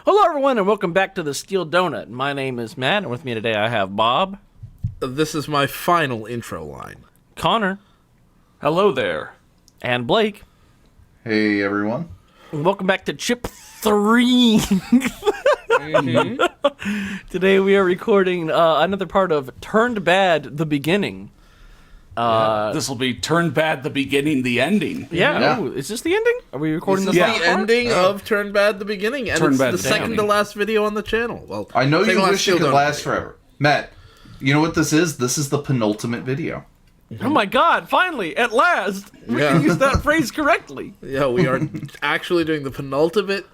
Hello, everyone, and welcome back to the Steel Donut. My name is Matt, and with me today I have Bob. This is my final intro line. Connor. Hello there. And Blake. Hey, everyone. And welcome back to Chip 3. Today we are recording another part of Turned Bad, the beginning. This will be Turn Bad, the beginning, the ending. Yeah. Oh, is this the ending? Are we recording This this is last the part? ending of Turn Bad the Beginning, and Turn it's Bad the the second Beginning. to last video on the channel. Well, I know you wish it could Steel Donut last video. forever. Matt, you know what this is? This is the penultimate video. Oh my god, finally, at last! We Yeah. can use that phrase correctly. Yeah, we are actually doing the penultimate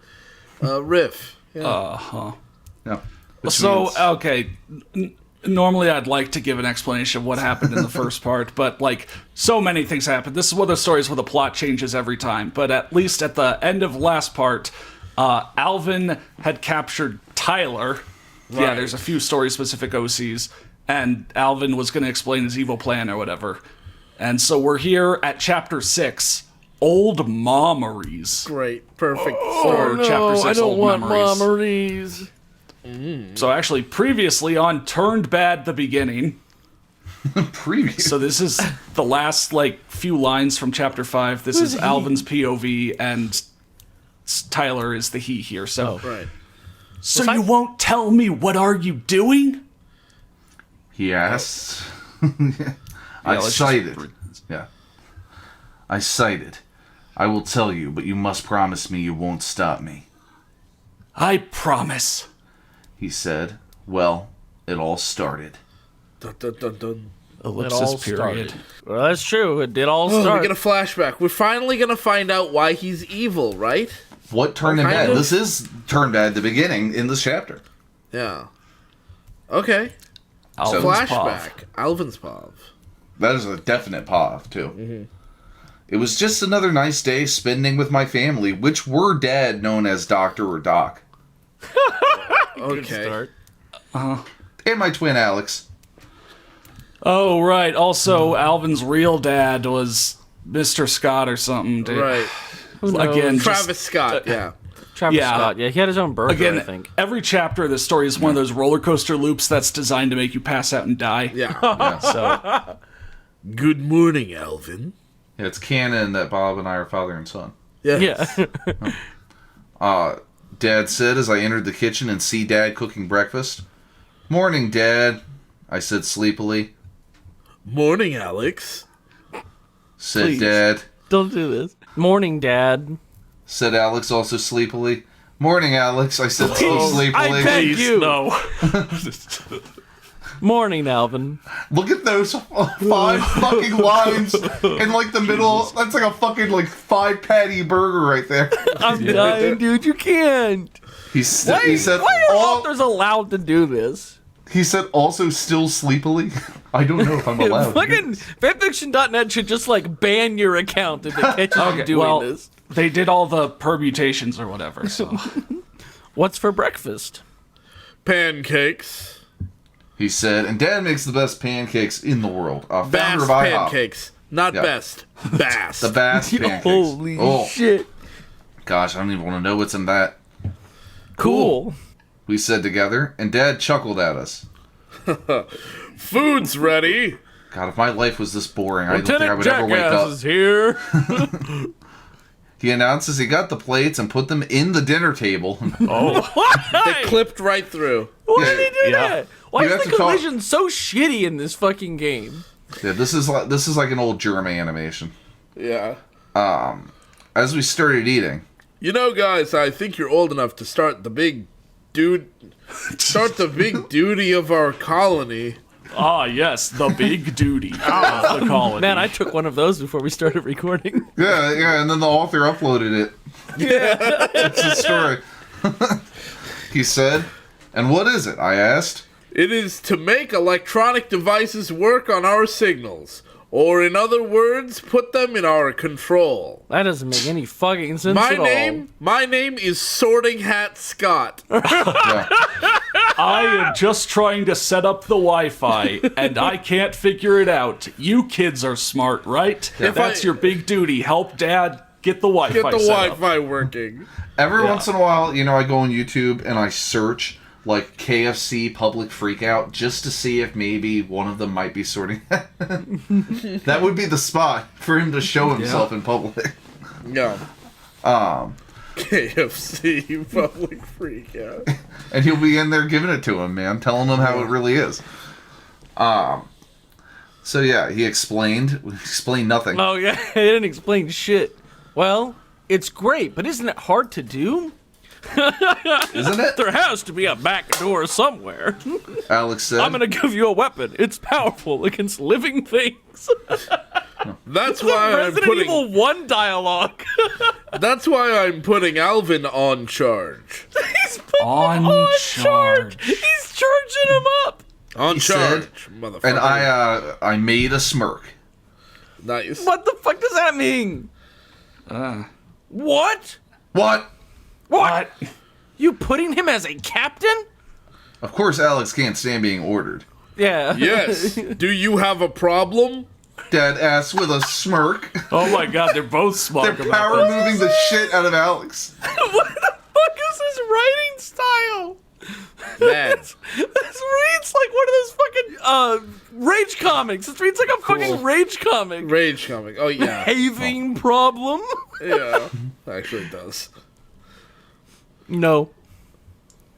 riff. Yeah. Yeah. Which So, means- okay, normally I'd like to give an explanation of what happened in the first part, but, like, so many things happen. This is one of those stories where the plot changes every time, but at least at the end of last part, Alvin had captured Tyler. Yeah, Right. there's a few story-specific OCs, and Alvin was going to explain his evil plan or whatever. And so we're here at Chapter 6, Old Memories. Great, perfect Or start. Chapter 6, I don't Old want Memories. memories. So actually, previously on Turned Bad, the beginning. previous. So this is the last, like, few lines from Chapter 5. This is Alvin's POV, and Tyler is the he here. So, Right. so you won't tell me what are you doing? He asked. I let's just- cited. Yeah. I cited. I will tell you, but you must promise me you won't stop me. I promise. He said. Well, it all started. Dun, dun, dun, dun. Ellipsis period. Well, that's true. It did all Oh, we start. get a flashback. We're finally gonna find out why he's evil, right? What turned him kind bad? of. This is turned bad at the beginning in this chapter. Yeah. Okay. Alvin's Flashback. Pav. Alvin's Pav. That is a definite POV, too. It was just another nice day spending with my family, which were dad known as Doctor or Doc. Good Okay. start. And my twin Alex. Oh, right. Also, Alvin's real dad was Mr. Scott or something. Dude. Right. Again, Travis Scott, yeah. Travis Yeah. Scott. Yeah, he had his own burger, Again, I think. every chapter of this story is one of those roller coaster loops that's designed to make you pass out and die. Yeah. So, Good morning, Alvin. Yeah, it's canon that Bob and I are father and son. Yes. Yeah. Dad said as I entered the kitchen and see Dad cooking breakfast. Morning, Dad, I said sleepily. Morning, Alex. Said Please. Dad. Don't do this. Morning, Dad. Said Alex also sleepily. Morning, Alex, I said so sleepily. I beg you. no. Morning, Alvin. Look at those 5 fucking lines in like the middle. That's like a fucking like 5 patty burger right there. I'm dying, dude. You can't. He said Why are authors allowed to do this? He said also still sleepily. I don't know if I'm allowed. Fucking fanfiction.net should just like ban your account if it catches you doing well, this. they did all the permutations or whatever, so. What's for breakfast? Pancakes. He said, and Dad makes the best pancakes in the world. Founder Bass of IHOP. pancakes. Not Yeah. best. Bass. The Bass pancakes. Holy oh, shit. gosh, I don't even want to know what's in that. Cool. We said together, and Dad chuckled at us. Food's ready. God, if my life was this boring, I don't think I Lieutenant would ever wake Jackass up. is here. He announces he got the plates and put them in the dinner table. Why? Clipped right through. Why Yeah, did they do yeah. that? Why You is have the to talk- collision so shitty in this fucking game? Yeah, this is like an old German animation. Yeah. As we started eating, You know, guys, I think you're old enough to start the big duty of our colony. Ah, yes, the big duty of the colony. Man, I took one of those before we started recording. yeah, and then the author uploaded it. Yeah, it's a story. He said, "And what is it?" I asked. It is to make electronic devices work on our signals. Or in other words, put them in our control. That doesn't make any fucking sense My at all. name is Sorting Hat Scott. Yeah. I am just trying to set up the Wi-Fi, and I can't figure it out. You kids are smart, right? If That's I- your big duty. Help Dad Get the Wi-Fi Get the set up. Wi-Fi working. Every once in a while, I go on YouTube and I search like KFC public freakout just to see if maybe one of them might be sorting. That would be the spot for him to show himself in public. No. KFC public freakout. And he'll be in there giving it to him, man, telling him how it really is. So yeah, he explained nothing. Oh yeah, he didn't explain shit. Well, it's great, but isn't it hard to do? Isn't it? There has to be a back door somewhere. Alex said. I'm gonna give you a weapon. It's powerful against living things. That's why I'm Resident putting. Evil 1 dialogue. That's why I'm putting Alvin on charge. He's putting On him on charge. charge. He's charging him up. On He charge, said, motherfucker. and I made a smirk. Nice. What the fuck does that mean? What? What? What? You putting him as a captain? Of course, Alex can't stand being ordered. Yeah. Yes. Do you have a problem? Dad asks with a smirk. Oh my god, they're both smart They're about power this. moving the shit out of Alex. What the fuck is his writing style? Man. This reads like one of those fucking rage comics. This reads like a fucking rage comic. Rage coming. Oh, yeah. Having problem? Yeah. Actually, it does. No.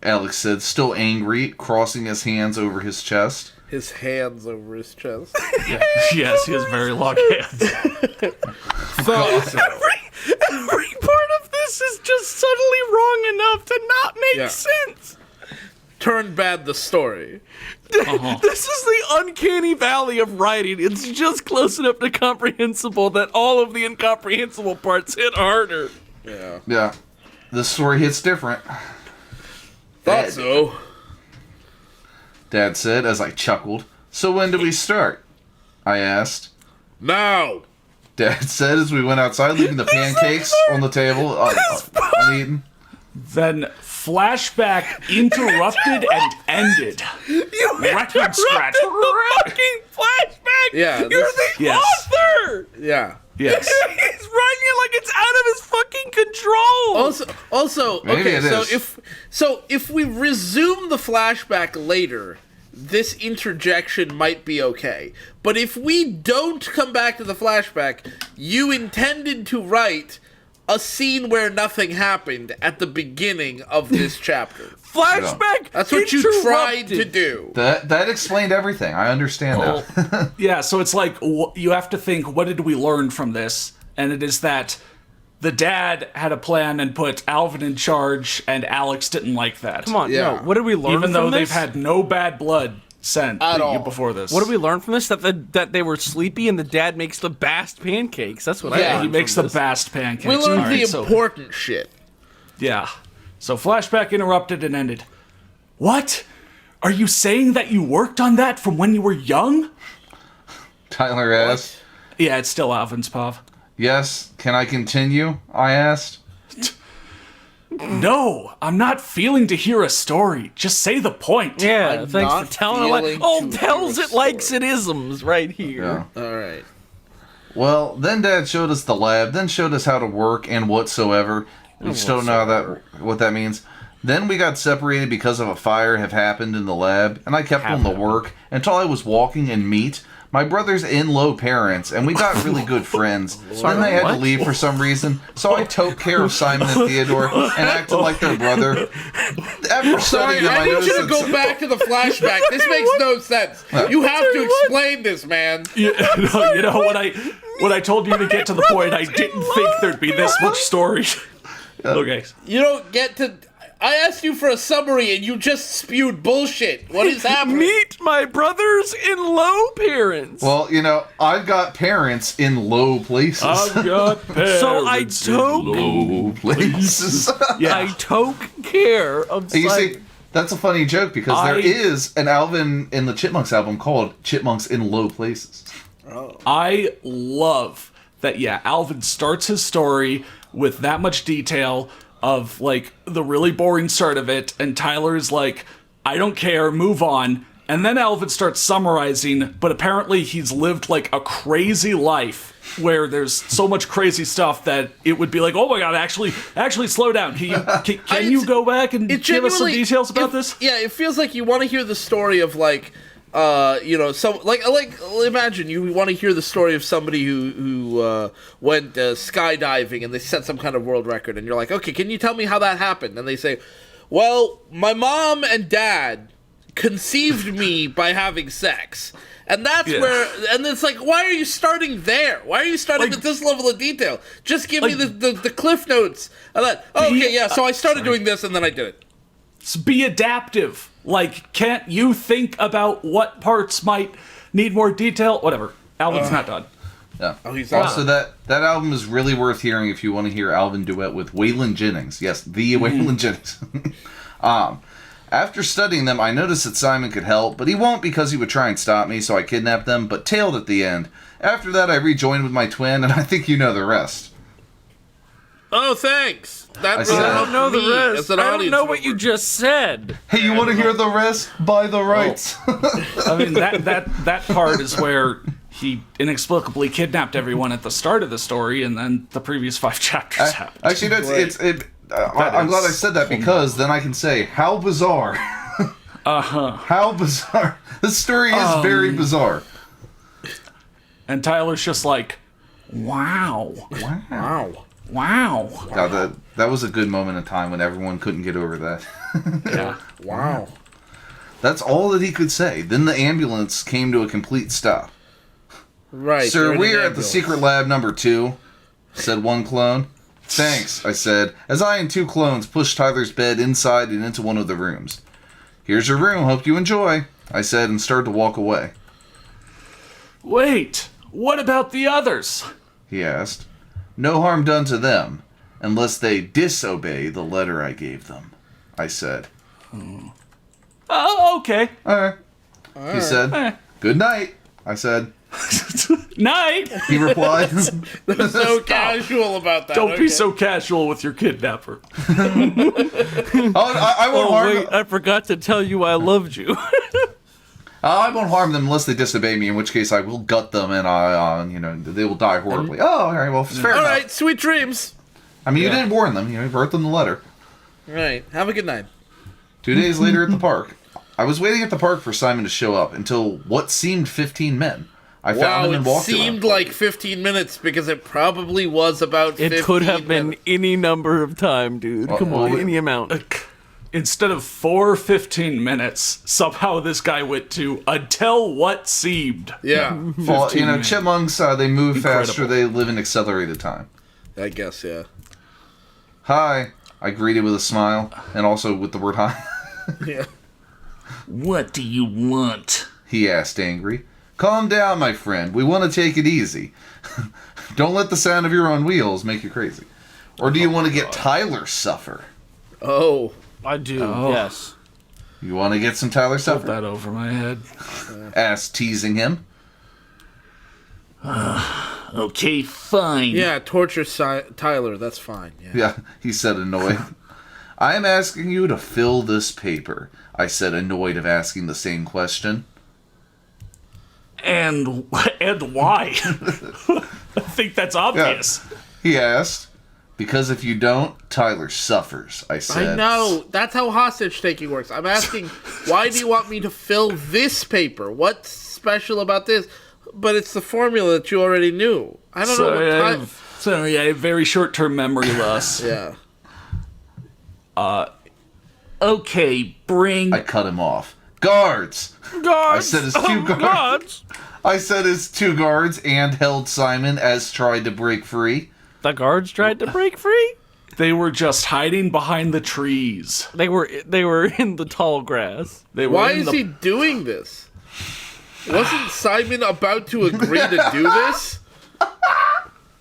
Alex said, still angry, crossing his hands over his chest. His hands over his chest. Yes, he has very long hands. Also, Every part of this is just subtly wrong enough to not make Yeah. sense. turn bad the story. This is the uncanny valley of writing. It's just close enough to comprehensible that all of the incomprehensible parts hit harder. Yeah. Yeah. This story hits different. Thought so. Dad said as I chuckled. So when do we start? I asked. Now. Dad said as we went outside, leaving the pancakes on the table uneaten. Then flashback interrupted and ended. You Record scratch. the fucking flashback. Yeah, You're this- the Yes. author. Yeah. Yes. He's writing it like it's out of his fucking control. Also, Maybe okay. it So is. if we resume the flashback later, this interjection might be okay. But if we don't come back to the flashback, you intended to write a scene where nothing happened at the beginning of this chapter. Flashback. That's what you tried to interrupted. do. That explained everything. I understand that. Yeah, so it's like you have to think, what did we learn from this? And it is that the dad had a plan and put Alvin in charge, and Alex didn't like that. Come on, Yeah. no. What did we learn Even though from they've this? had no bad blood sent At all. before this. What did we learn from this? That they were sleepy and the dad makes the best pancakes. That's what I Yeah, learned He makes the from this. best pancakes. We learned Alright, the so- important shit. Yeah. So flashback interrupted and ended. What? Are you saying that you worked on that from when you were young? Tyler asked. Yeah, it's still Alvin's Pav. Yes, can I continue? I asked. No, I'm not feeling to hear a story. Just say the point. Yeah, I'm thanks not for telling it like feeling oh to tells hear it a likes story. it isms right here. Yeah. All right. Well, then Dad showed us the lab, then showed us how to work and whatsoever. We still don't know what that means. Then we got separated because of a fire have happened in the lab, and I kept on the work until I was walking and meet my brother's in-law parents, and we got really good friends. Then they had to leave for some reason, so I took care of Simon and Theodore and acted like their brother. After Sorry, studying them, I need noticed you to that go back to the flashback. This makes no sense. You have to explain this, man. You know when I told you to get to the point, I didn't think there'd be this much story. Okay. You don't get to... I asked you for a summary and you just spewed bullshit. What is happening? Meet my brother's in-law parents. Well, I've got parents in low places. I've got parents So I in took- low places. Yeah. I took care of You Simon. see, that's a funny joke because there is an Alvin in the Chipmunks album called Chipmunks in Low Places. I love that, Alvin starts his story with that much detail of, like, the really boring start of it, and Tyler's like, I don't care, move on, And then Alvin starts summarizing, but apparently he's lived like a crazy life where there's so much crazy stuff that it would be like, oh my god, actually slow down. Can you go back and give us some details about this? Yeah, it feels like you want to hear the story of like, some like imagine you want to hear the story of somebody who went skydiving and they set some kind of world record, and you're like, okay, can you tell me how that happened? And they say, well, my mom and dad conceived me by having sex. And that's where, and it's like, why are you starting there? Why are you starting at this level of detail? Just give me the cliff notes. And that, so I started doing this and then I did it. Be adaptive. Like, can't you think about what parts might need more detail? Whatever. Alvin's not done. Yeah. Oh, he's also, that album is really worth hearing if you want to hear Alvin duet with Waylon Jennings. Yes, the Waylon Jennings. After studying them, I noticed that Simon could help, but he won't because he would try and stop me, so I kidnapped them, but tailed at the end. After that, I rejoined with my twin, and I think you know the rest. Oh, thanks. I don't know the rest. I don't know what you just said. Hey, you want to hear the rest? Buy the rights. I mean, that part is where he inexplicably kidnapped everyone at the start of the story, and then the previous 5 chapters happened. Actually, I'm glad I said that because then I can say, how bizarre. How bizarre. This story is very bizarre. And Tyler's just like, wow. God, that was a good moment in time when everyone couldn't get over that. Yeah. Wow. That's all that he could say. Then the ambulance came to a complete stop. Right. Sir, we're at the secret lab number 2, said one clone. Thanks, I said, as I and 2 clones pushed Tyler's bed inside and into one of the rooms. Here's your room, hope you enjoy, I said, and started to walk away. Wait, what about the others? He asked. No harm done to them, unless they disobey the letter I gave them, I said. Oh, okay. All right. He said. Good night, I said. Night! He replied. They're so casual about that. Don't be so casual with your kidnapper. I won't harm them. I forgot to tell you I loved you. I won't harm them unless they disobey me, in which case I will gut them and they will die horribly. Oh, all right, well, fair enough. All right, sweet dreams. I mean, you did warn them. You wrote them the letter. All right, have a good night. 2 days later at the park. I was waiting at the park for Simon to show up until what seemed 15 men. I found him and walked around. It seemed like 15 minutes because it probably was about 15 It could have been minutes. any number of time, dude. Come on, any amount. Instead of 15 minutes, somehow this guy went to until what seemed. Yeah, Well, 15 minutes. chipmunks, they move Incredible. faster, they live in accelerated time. I guess, yeah. Hi, I greeted with a smile, and also with the word hi. Yeah. What do you want? He asked, angry. Calm down, my friend. We want to take it easy. Don't let the sound of your own wheels make you crazy. Or do you want to get Tyler suffer? Oh. I do, Oh. yes. You want to get some Tyler Put suffer? that over my head. Asked, teasing him. Okay, fine. Yeah, torture Tyler, that's fine. Yeah. Yeah, he said, annoyed. I am asking you to fill this paper, I said, annoyed of asking the same question. And why? I think that's obvious. He asked. Because if you don't, Tyler suffers, I said. I know. That's how hostage taking works. I'm asking, why do you want me to fill this paper? What's special about this? But it's the formula that you already knew. I don't know what Sorry, I have very short-term memory loss. Yeah. Okay, bring... I cut him off. Guards! Guards! I said his 2 guards. I said his 2 guards and held Simon as tried to break free. The guards tried to break free? They were just hiding behind the trees. They were in the tall grass. They were Why in is the... he doing this? Wasn't Simon about to agree to do this?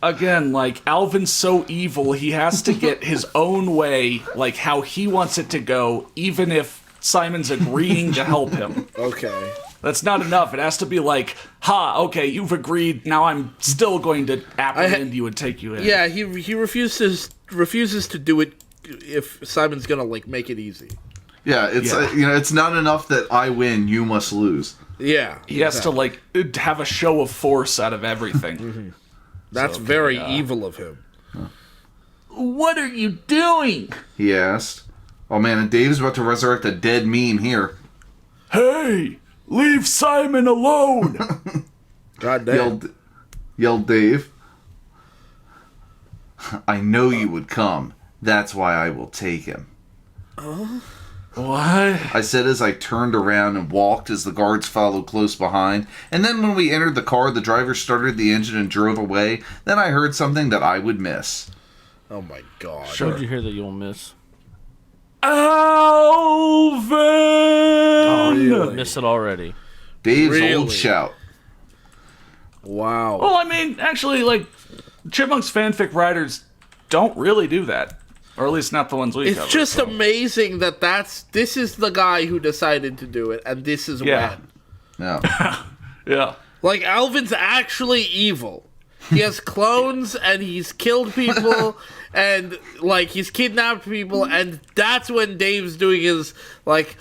Again, like, Alvin's so evil, he has to get his own way, like, how he wants it to go, even if Simon's agreeing to help him. Okay. That's not enough. It has to be like, okay, you've agreed, now I'm still going to apprehend you and take you in. Yeah, he refuses to do it if Simon's gonna, like, make it easy. Yeah, it's it's not enough that I win, you must lose. Yeah. He has to, like, have a show of force out of everything. That's very evil of him. What are you doing? He asked. Oh man, and Dave's about to resurrect a dead meme here. Hey, leave Simon alone! God damn. Yelled Dave. I know you would come. That's why I will take him. What? I said as I turned around and walked as the guards followed close behind. And then when we entered the car, the driver started the engine and drove away. Then I heard something that I would miss. Oh my god. What did you hear that you'll miss? Alvin! You missed it already. Dave's Really? old shout. Wow. Well, I mean, actually, like, Chipmunks fanfic writers don't really do that. Or at least not the ones we cover. It's just amazing that this is the guy who decided to do it, and this is Yeah. when. Yeah. Yeah. Like, Alvin's actually evil. He has clones, and he's killed people, and, like, he's kidnapped people, and that's when Dave's doing his, like,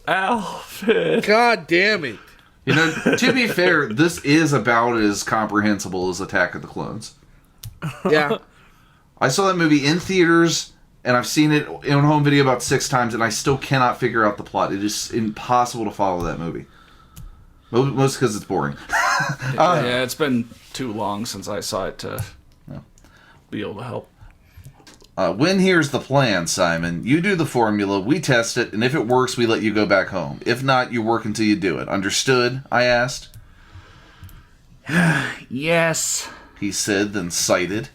Alvin. God damn it. You know, to be fair, this is about as comprehensible as Attack of the Clones. Yeah. I saw that movie in theaters, and I've seen it in home video about 6 times, and I still cannot figure out the plot. It is impossible to follow that movie. Most because it's boring. Yeah, it's been too long since I saw it to be able to help. When here's the plan, Simon. You do the formula, we test it, and if it works, we let you go back home. If not, you work until you do it. Understood? I asked. Yes. He said, then cited.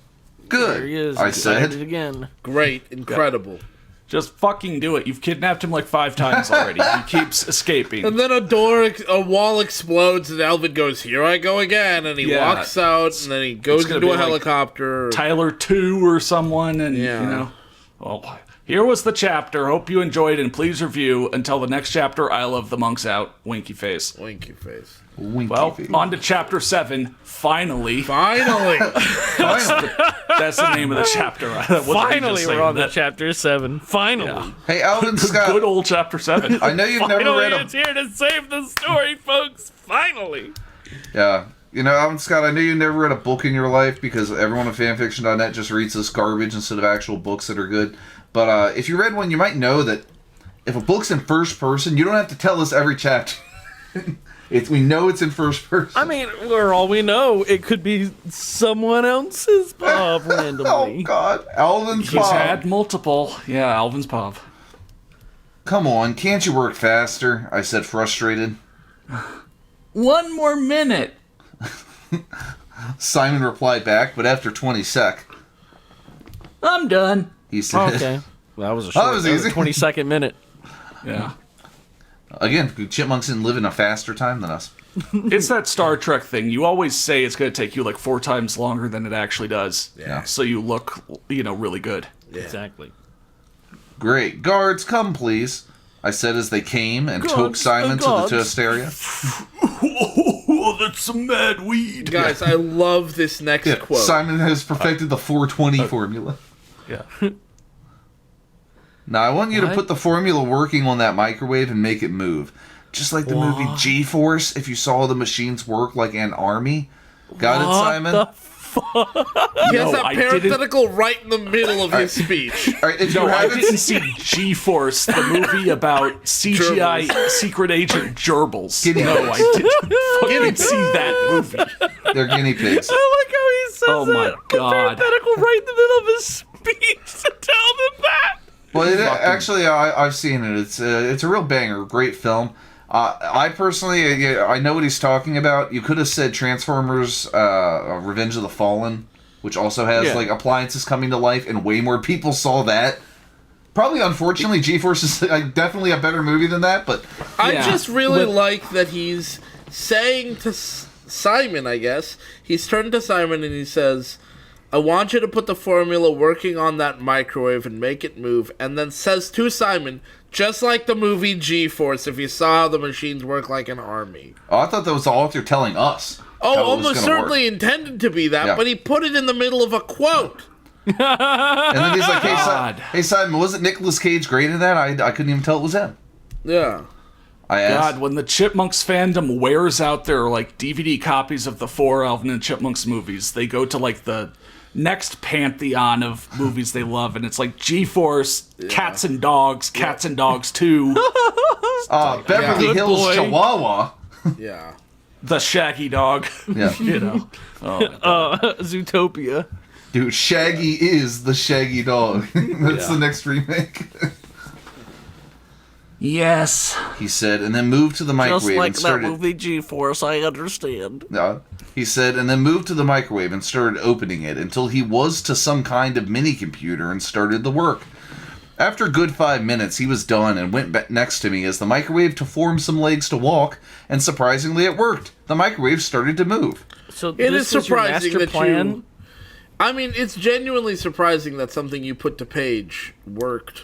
Good, There he is. I He decided said. it again. Great. Incredible. Just fucking do it. You've kidnapped him like 5 times already. He keeps escaping. And then a wall explodes, and Alvin goes, "Here I go again," and he Yeah. walks out, and then he goes gonna into be a like helicopter. Tyler 2 or someone, and, Yeah. you know. Well, here was the chapter. Hope you enjoyed, and please review. Until the next chapter, I love the monks out. Winky face. Winky face. Winky Well, face. on to chapter 7. Finally. Finally. Finally. That's the name of the chapter. That wasn't me just Finally, saying we're on to that. chapter 7. Finally. Yeah. Hey, Alvin Scott. Good old chapter 7. I know you've never Finally, read a... it's here to save the story, folks. Finally. Yeah. You know, Alvin Scott, I know you never read a book in your life because everyone on fanfiction.net just reads this garbage instead of actual books that are good. But if you read one, you might know that if a book's in first person, you don't have to tell us every chapter. We know it's in first person. I mean, for all we know, it could be someone else's pub Oh, randomly. God. Alvin's He's mom. had multiple. Yeah, Alvin's pub. Come on, can't you work faster? I said, frustrated. 1 more minute. Simon replied back, but after 20 sec, I'm done. he said, Okay. Well, that was a Oh, short, that was easy. 20-second minute. Yeah. Again, chipmunks didn't live in a faster time than us. It's that Star Trek thing. You always say it's going to take you like 4 times longer than it actually does. Yeah. So you look, really good. Exactly. Great. Guards, come please. I said as they came and took Guards, Simon to the guards. toast area. Oh, that's some mad weed. Guys, I love this next Yeah, quote. Simon has perfected the 420 formula. Yeah. Now, I want you to What? put the formula working on that microwave and make it move. Just like the movie G-Force, if you saw the machines work like an army. Got it, Simon? He has No, that I didn't- parenthetical right in the middle of his speech. All right, if you No, I haven't didn't seen... see G-Force, the movie about CGI secret agent gerbils. Guinea No, pigs. I didn't fucking see that movie. They're guinea pigs. I like how he says Oh my it. God. Parenthetical right in the middle of his speech to tell them that. Well, actually, I've seen it. It's a real banger. Great film. I personally, I know what he's talking about. You could have said Transformers Revenge of the Fallen, which also has like appliances coming to life, and way more people saw that. Probably, unfortunately, G-Force is definitely a better movie than that, but... I Yeah. just really like that he's saying to Simon, I guess, he's turned to Simon and he says, I want you to put the formula working on that microwave and make it move, and then says to Simon, just like the movie G-Force, if you saw how the machines work like an army. Oh, I thought that was the author telling us. Oh, how it was almost gonna certainly work. intended to be that, Yeah. but he put it in the middle of a quote. And then he's like, God. hey Simon, wasn't Nicolas Cage great in that? I couldn't even tell it was him. Yeah. I asked. God, when the Chipmunks fandom wears out their like DVD copies of the 4 Alvin and Chipmunks movies, they go to like the next pantheon of movies they love, and it's like G-Force, Cats and Dogs, Cats and Dogs 2, Beverly Good Hills boy. Chihuahua. Yeah. The Shaggy Dog. Yeah. You know. Zootopia. Dude, Shaggy is the Shaggy Dog. That's the next remake. Yes. He said, and then moved to the Just microwave like and that started. movie G-Force, I understand. He said, and then moved to the microwave and started opening it until he was to some kind of mini computer and started the work. After a good 5 minutes, he was done and went back next to me as the microwave to form some legs to walk, and surprisingly it worked. The microwave started to move. So It this is was your surprising master that plan? you. I mean, it's genuinely surprising that something you put to page worked.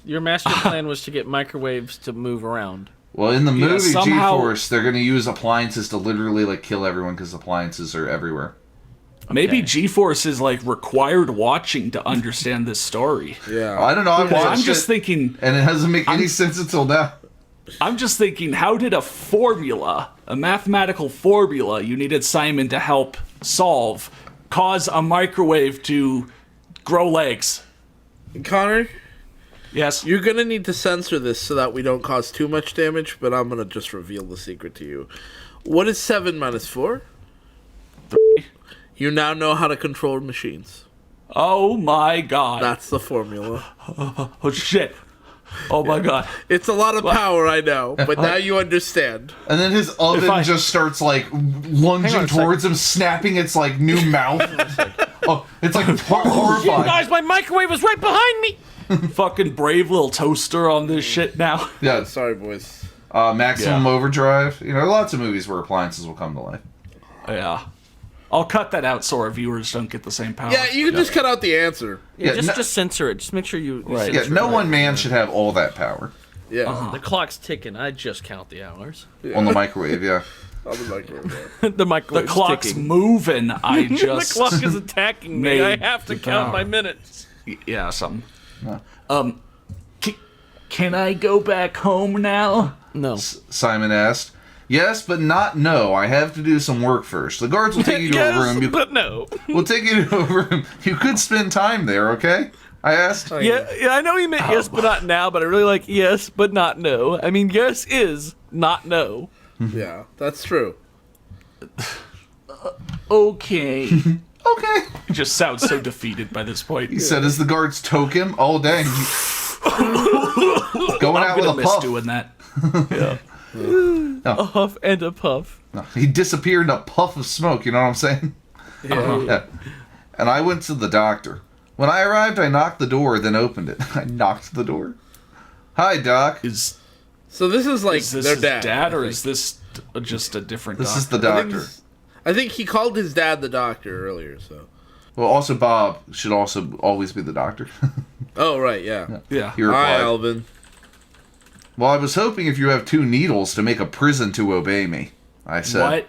Your master plan was to get microwaves to move around. Well, in the movie somehow- G-Force, they're going to use appliances to literally like kill everyone because appliances are everywhere. Maybe Okay. G-Force is like required watching to understand this story. Yeah. I don't know. I've Well, I'm watched just it, thinking. and it doesn't make any sense until now. I'm just thinking. How did a formula, a mathematical formula, you needed Simon to help solve, cause a microwave to grow legs? Connor, Yes. you're gonna need to censor this so that we don't cause too much damage, but I'm gonna just reveal the secret to you. What is 7 minus 4? 3. You now know how to control machines. Oh my God. That's the formula. Oh shit. Oh my God. It's a lot of power, I know, but now you understand. And then his oven I- just starts like Hang lunging on a towards him, snapping its like new mouth. Oh, it's like horrifying. Guys, my microwave is right behind me! Fucking brave little toaster on this shit now. Yeah, Sorry, boys. Maximum Yeah. Overdrive. You know, lots of movies where appliances will come to life. Yeah. I'll cut that out so our viewers don't get the same power. Yeah, you can just cut out the answer. Yeah, Yeah, just censor it. Just make sure you Right. Yeah, censor no it. one man should have all that power Yeah. The clock's ticking. I just count the hours. on the microwave. Yeah. I'll be like, the The microwave's clock's ticking. moving. I The just clock is attacking me. I made have to the count power. my minutes. yeah, something. Can I go back home now? No. Simon asked. Yes, but not no. I have to do some work first. The guards will take you to Yes, a room. but no. We'll take you to a room. You could spend time there, okay? I asked. Yeah, I know he meant yes, but not now, but I really like yes, but not no. I mean, yes is not no. yeah, that's true. Okay. Okay. He just sounds so defeated by this point. He said as the guards toke him. Oh, dang. Going out I'm with gonna a miss puff. doing that. A huff and a puff. He disappeared in a puff of smoke, you know what I'm saying? Yeah. And I went to the doctor. When I arrived, I knocked the door, then opened it. I knocked the door. Hi, Doc. Is So this is like this their his dad. or I is this just a different This doctor? is the think. doctor. I think he called his dad the doctor earlier, so. Well, also Bob should also always be the doctor. Oh, right, yeah. Yeah. He Hi, replied, Alvin. well, I was hoping if you have 2 needles to make a prison to obey me, I said. What?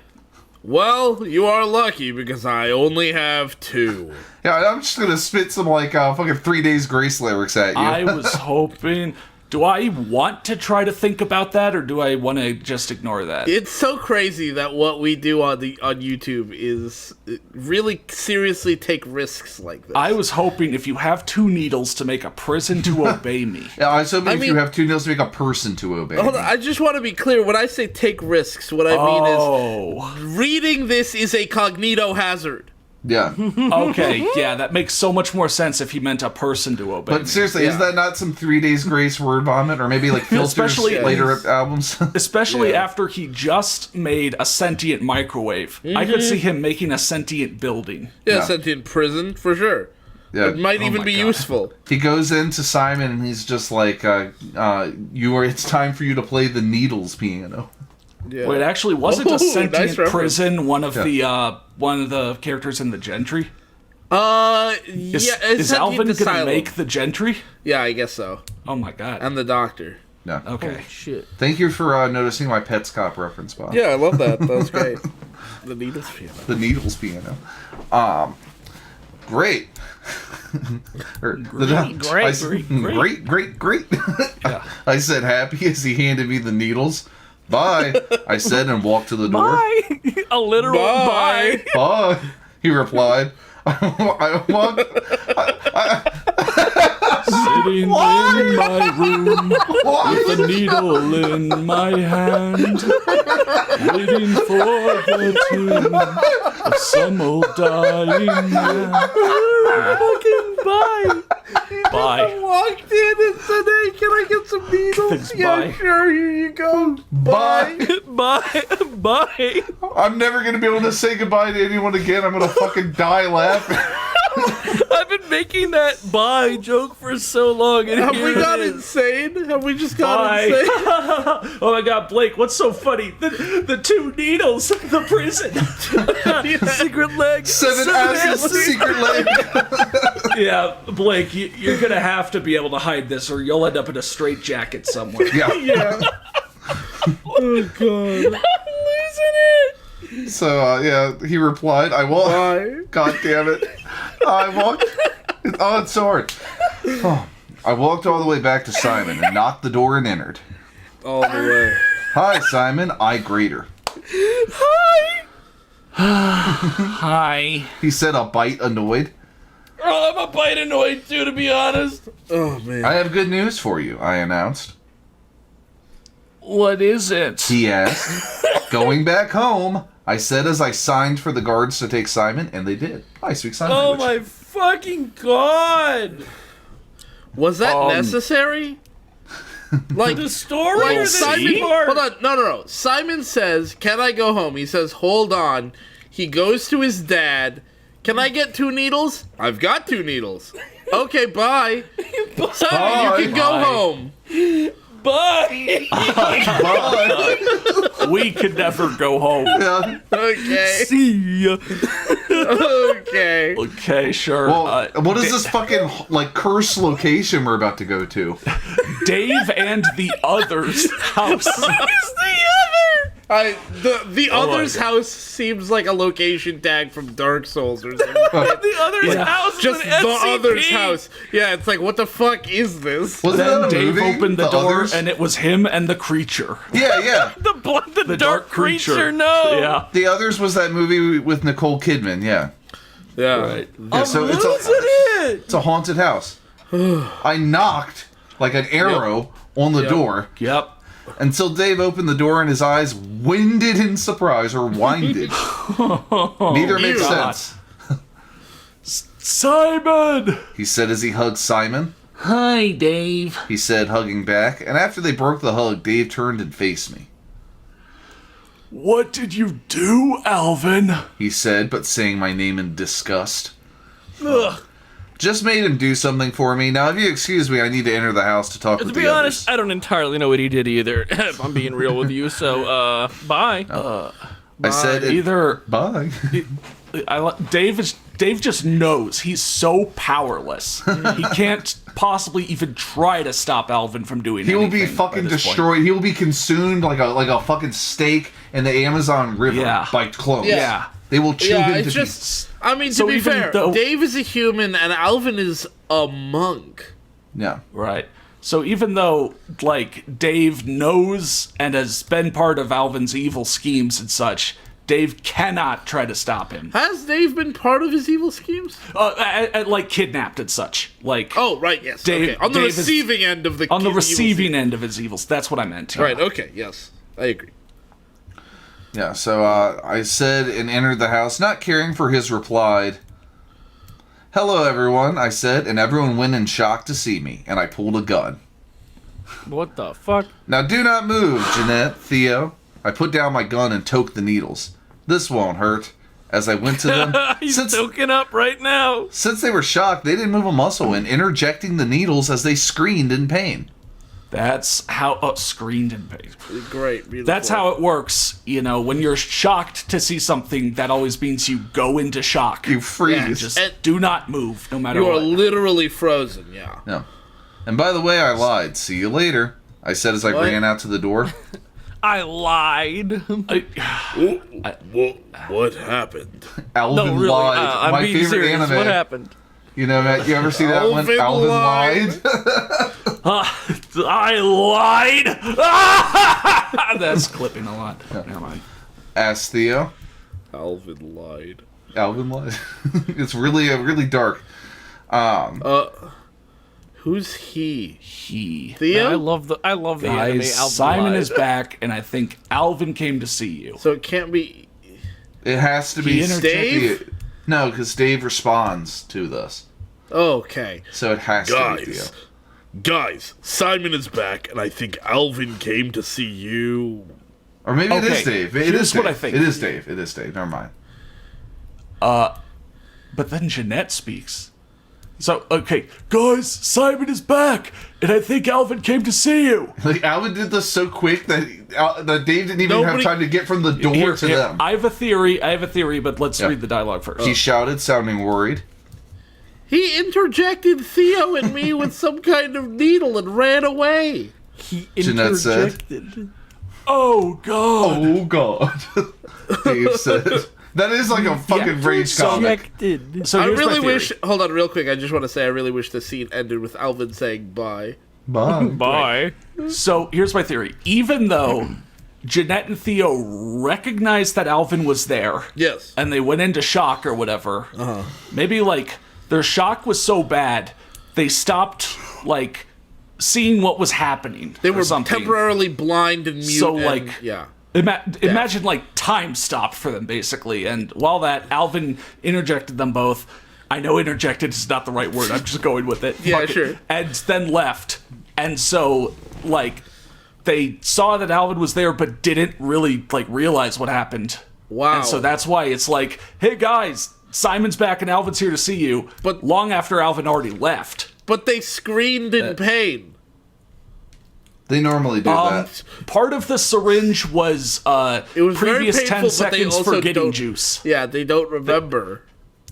Well, you are lucky because I only have 2. Yeah, I'm just going to spit some, like, fucking 3 Days Grace lyrics at you. I was hoping. Do I want to try to think about that, or do I want to just ignore that? It's so crazy that what we do on YouTube is really seriously take risks like this. I was hoping if you have 2 needles to make a prison to obey me. Yeah, I was hoping I if you mean- have 2 needles to make a person to obey Hold me. on, I just want to be clear. When I say take risks, what I mean Oh, is reading this is a cognito hazard. Yeah. okay, yeah, that makes so much more sense if he meant a person to obey me. But seriously, is Yeah. that not some 3 Days Grace word vomit? Or maybe like filters Especially- later albums? Especially Yeah. after he just made a sentient microwave. I could see him making a sentient building. Yeah, Yeah. sentient prison for sure. Yeah. It might even my be God. useful. He goes into Simon and he's just like, it's time for you to play the Needles piano. Yeah. Wait, actually, wasn't Ooh, a sentient nice reference. prison one of the characters in the Gentry? Yeah, Is it's Alvin sentient gonna asylum. make the Gentry? Yeah, I guess so. Oh my god. And the doctor. Yeah. Okay. Shit. Thank you for noticing my Pets Cop reference, Bob. Yeah, I love that. That was great. The needles piano. The Needles piano. great. Great. Yeah. I said, happy as he handed me the needles. Bye, I said, and walked to the door. Bye. A literal bye. Bye, he replied. I walked. Sitting in my room with a needle in my hand, waiting for the tune of some old dying man. Fucking bye. Bye. Walked in and said, "Hey, can I get some needles?" Thanks, Yeah, bye. sure. Here you go. Bye. Bye. I'm never gonna be able to say goodbye to anyone again. I'm gonna fucking die laughing. I've been making that bye joke for so long. And Have here we it got is. insane? Have we just got Bye. insane? Oh my God, Blake, what's so funny? The 2 needles, the prison. Secret leg. 7 asses, secret leg. Yeah, Blake, you're gonna have to be able to hide this, or you'll end up in a straitjacket somewhere. Yeah. Yeah. Oh god. I'm losing it. So yeah, he replied, "I walked." Bye. God damn it! I walked. Oh, it's so hard. Oh. I walked all the way back to Simon and knocked the door and entered. All the way. Hi, Simon. I grater. Hi. Hi. He said, a bite annoyed. Oh, I'm a bite annoyed too, to be honest. Oh man. I have good news for you, I announced. What is it? He asked. Going back home, I said as I signed for the guards to take Simon, and they did. I speak sign Oh language. my fucking god. Was that necessary? Like The story Like or the Simon, part? hold on, no. Simon says, "Can I go home?" He says, "Hold on." He goes to his dad. "Can I get 2 needles?" "I've got 2 needles." "Okay, bye." Simon, you can go Bye. home. Bye. Bye. We could never go home. Yeah. Okay. See ya. Okay. Okay, sure. Well, what is this fucking like cursed location we're about to go to? Dave and the others' house. Who's the other? The Oh my other's God. house seems like a location tag from Dark Souls or something. The other's house is Just an the SCP. other's house. Yeah, it's like, what the fuck is this? Wasn't that Then a Dave movie? opened the door, Others? and it was him and the creature. Yeah. The dark creature. No. Yeah. The Others was that movie with Nicole Kidman. Yeah. Yeah. Right. Yeah, so Losing it. it's a haunted house. I knocked like an arrow on the door Yep. until Dave opened the door and his eyes winded in surprise or winded. Neither makes God. sense. Simon! He said as he hugged Simon. Hi, Dave. He said, hugging back. And after they broke the hug, Dave turned and faced me. What did you do, Alvin? He said, but saying my name in disgust. Ugh. Just made him do something for me. Now, if you excuse me, I need to enter the house to talk To with be the honest, others. I don't entirely know what he did either. If I'm being real with you, so bye. I said, Either bye. Dave just knows he's so powerless. He can't possibly even try to stop Alvin from doing He will anything be by fucking this point. destroyed. He will be consumed like a fucking steak in the Amazon River Yeah. by clones. Yeah. They will chew Yeah, him it's to just. I mean, to So be even fair, though- Dave is a human and Alvin is a monk. Yeah. Right. So even though, like, Dave knows and has been part of Alvin's evil schemes and such, Dave cannot try to stop him. Has Dave been part of his evil schemes? Like, kidnapped and such. Like, Oh, right, yes. Dave- okay. On the Dave is- receiving end of the on the evil receiving schemes. end of his evils. That's what I meant. Right, okay, yes. I agree. Yeah, so I said and entered the house, not caring for his replied. Hello, everyone, I said, and everyone went in shock to see me, and I pulled a gun. What the fuck? Now do not move, Jeanette, Theo. I put down my gun and toked the needles. This won't hurt. As I went to them, He's since token up right now. they were shocked, they didn't move a muscle in interjecting the needles as they screamed in pain. That's how screened in pain. Great, beautiful. That's how it works. You know, when you're shocked to see something, that always means you go into shock. You freeze. Just And- do not move, no matter You are what. literally frozen, yeah. No. And by the way, I lied. See you later, I said as I What? ran out to the door. I lied. What happened? Alvin No, really. lied. I'm My being favorite serious. anime. What happened? You know, Matt, you ever see that one? Alvin Alvin lied. I lied. That's clipping a lot. Never mind. Ask Theo. Alvin lied. Alvin lied. It's really dark. Who's he? He. Theo? I love the anime. Guys, Alvin Simon lied. is back, and I think Alvin came to see you. So it can't be. It has to be He interjected- Dave? No, because Dave responds to this, Okay. so it has to be Theo. Guys, Simon is back, and I think Alvin came to see you. Or maybe it Okay, is Dave. It here's is what Dave. I think. It is Dave. It is Dave. Never mind. But then Jeanette speaks. So, okay, guys, Simon is back, and I think Alvin came to see you. Like Alvin did this so quick that Dave didn't even have Nobody- time to get from the door to them. I have a theory, but let's read the dialogue first. He shouted, sounding worried. He interjected Theo and me with some kind of needle and ran away. He Jeanette said. interjected. Oh, God. Oh God, Dave said. That is like a fucking rage comic. Interjected. So I here's my really theory. wish. Hold on, real quick. I just want to say I really wish the scene ended with Alvin saying bye. Bye. Bye. So here's my theory. Even though Jeanette and Theo recognized that Alvin was there, Yes. and they went into shock or whatever, maybe like their shock was so bad they stopped like seeing what was happening. They or were something. temporarily blind and mute. So, and- like- yeah. Imagine like time stopped for them basically, and while that Alvin interjected them both. I know interjected is not the right word. I'm just going with it. Yeah, Fuck it. sure. And then left, and so like they saw that Alvin was there, but didn't really like realize what happened. Wow. And so that's why it's like, hey guys, Simon's back and Alvin's here to see you. But- long after Alvin already left. But they screamed in pain. They normally do that. Part of the syringe was It was very previous 10 painful, but they seconds also for getting don't- juice. Yeah, they don't remember.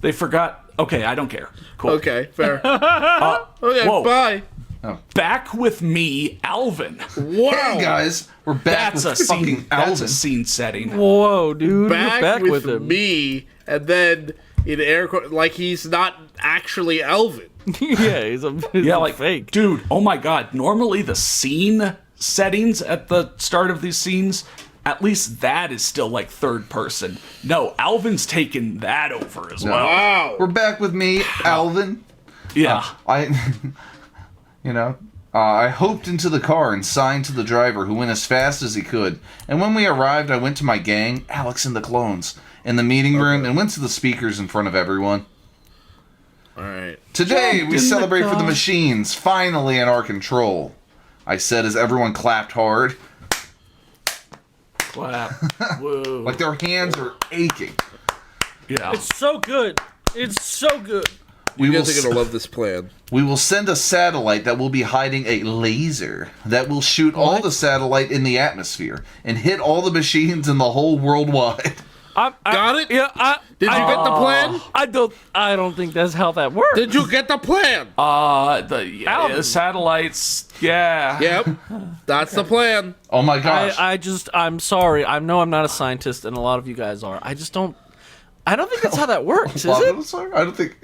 They forgot. Okay, I don't care. Cool. Okay, fair. Okay, whoa. bye. Back with me, Alvin. Wow. Hey guys, we're back That's with a fucking scene. That's Alvin. a scene setting. Whoa, dude. Back, You're back with, with him. me, and then in air quotes, like he's not actually Alvin. Yeah, he's Yeah, like fake. dude. Oh my god. Normally the scene settings at the start of these scenes, at least that is still like third person. No, Alvin's taken that over as well. Wow. We're back with me, Alvin. Yeah. I hoped into the car and signed to the driver, who went as fast as he could. And when we arrived, I went to my gang, Alex and the Clones, in the meeting room and went to the speakers in front of everyone. All right. Today, Jumped we in the celebrate for the car. machines, finally in our control. I said as everyone clapped hard, Clap. Whoa. like their hands are aching. Yeah. It's so good. It's so good. We You will, guys are gonna love this plan. we will send a satellite that will be hiding a laser that will shoot all the satellite in the atmosphere and hit all the machines in the whole worldwide. Got it? Yeah, Did you get the plan? I don't think that's how that works. Did you get the plan? The satellites. Yeah. Yep. That's the plan. Oh my gosh. I'm sorry. I know I'm not a scientist, and a lot of you guys are. I don't think that's how that works, is Well, it? I'm sorry, I don't think.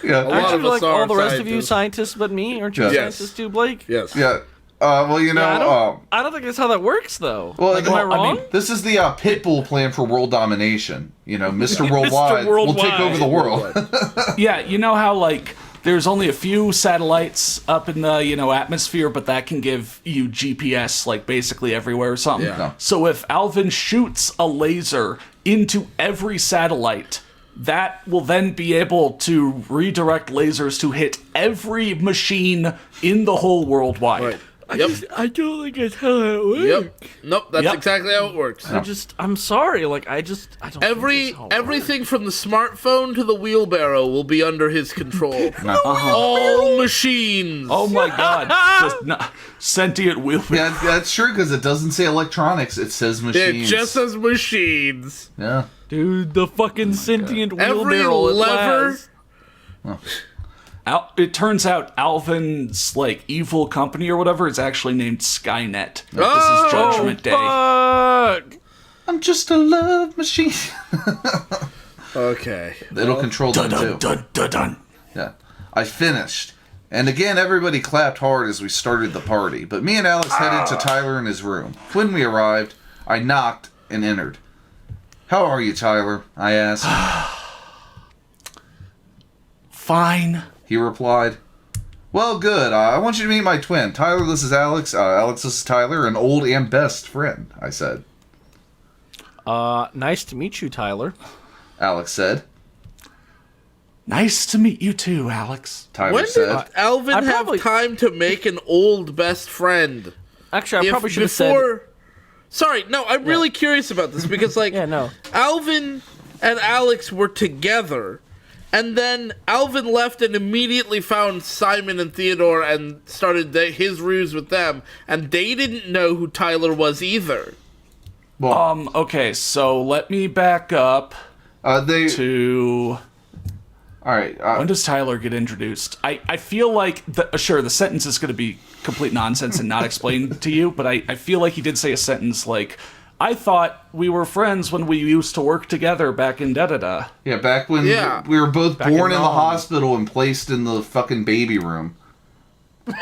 Yeah. lot Aren't of you us like are all the rest of you scientists. scientists but me? Aren't you Yes. scientists too, Blake? Yes. Yeah. Well, you know. Yeah, I don't think that's how that works, though. Well, like, am I well, I wrong? mean, this is the Pitbull plan for world domination. You know, Mr. Worldwide will take Worldwide. over the world. Yeah, you know how like there's only a few satellites up in the atmosphere, but that can give you GPS like basically everywhere or something. Yeah. No. So if Alvin shoots a laser into every satellite, that will then be able to redirect lasers to hit every machine in the whole worldwide. Right. Yep. I don't think that's how that works. Yep. Nope. That's Yep. exactly how it works. I'm sorry. Like, I don't. think that's how it works. Everything from the smartphone to the wheelbarrow will be under his control. All machines. Oh my god. Just not, sentient wheelbarrow. Yeah, that's true because it doesn't say electronics; it says It machines. just says machines. Yeah. Dude, the fucking sentient Every wheelbarrow. at lever. last. It turns out Alvin's like evil company or whatever is actually named Skynet. This is Judgment Day. Fuck! I'm just a love machine. Okay. It'll control them Dun, too. dun, dun, dun. Yeah. I finished. And again, everybody clapped hard as we started the party. But me and Alex headed to Tyler in his room. When we arrived, I knocked and entered. How are you, Tyler? I asked. Fine. He replied, well, good. I want you to meet my twin. Tyler, this is Alex. Alex, this is Tyler, an old and best friend, I said. Nice to meet you, Tyler. Alex said. Nice to meet you too, Alex. Tyler When did said. Alvin I have probably- time to make an old best friend? Actually, I probably should have said... Sorry, no, I'm really curious about this because, like, Yeah, no. Alvin and Alex were together, and then Alvin left and immediately found Simon and Theodore and started his ruse with them, and they didn't know who Tyler was either. Well, Okay, so let me back up they. to... All right. When does Tyler get introduced? I feel like, sure, the sentence is going to be complete nonsense and not explained to you, but I feel like he did say a sentence like, I thought we were friends when we used to work together back in da-da-da. Yeah, back when we were both born in the hospital and placed in the fucking baby room. They're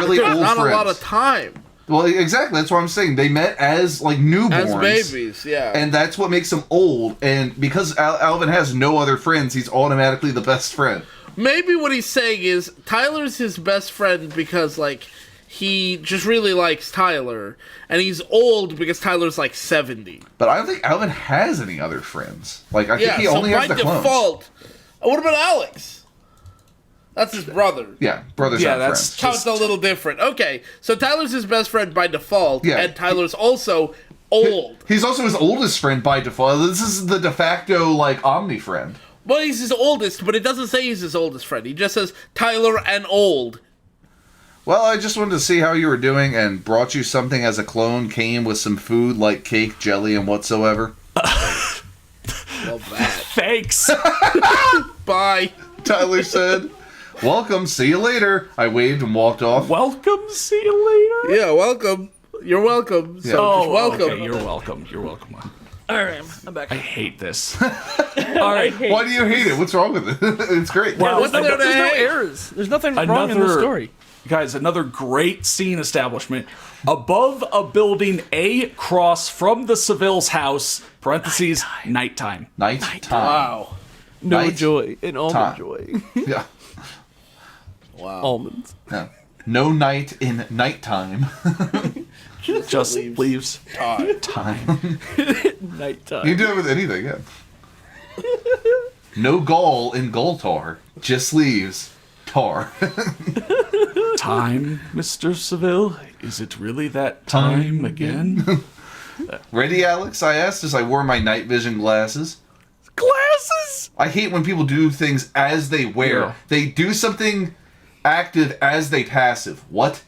really old Not friends. a lot of time Well, exactly. That's what I'm saying. They met as like newborns. as babies, yeah. And that's what makes them old. And because Alvin has no other friends, he's automatically the best friend. Maybe what he's saying is Tyler's his best friend because, like, he just really likes Tyler, and he's old because Tyler's like 70. But I don't think Alvin has any other friends. Like, I think he so only by has the clones. default, what about Alex? That's his brother. Yeah, brothers Yeah, aren't that's friends. So it's a little different. Okay, so Tyler's his best friend by default, Yeah. and Tyler's also old. He's also his oldest friend by default. This is the de facto, like, omni friend. Well, he's his oldest, but it doesn't say he's his oldest friend. He just says Tyler and old. Well, I just wanted to see how you were doing and brought you something as a clone. Came with some food like cake, jelly, and whatsoever. Love that. Thanks. Bye. Tyler said. Welcome, see you later. I waved and walked off. Welcome, see you later. Yeah, welcome. You're welcome. So just welcome. Okay, you're welcome. You're welcome. All right, I'm back. I hate this. All right. Why do you hate it? What's wrong with it? It's great. Well, what's there to There's no hate? errors. There's nothing wrong in the story. Guys, another great scene establishment. Above a building across from the Seville's house, parentheses, nighttime. Night time. Wow. No Night joy. An almond time. joy. Yeah. Wow. Almonds. Yeah. No night in nighttime. Just leaves time. Nighttime. You can do it with anything, yeah. No gall in Goltar. Just leaves tar. Time, Mr. Seville? Is it really that time again? Ready, Alex? I asked as I wore my night vision glasses. Glasses. I hate when people do things as they wear. Yeah. They do something active as they passive. What?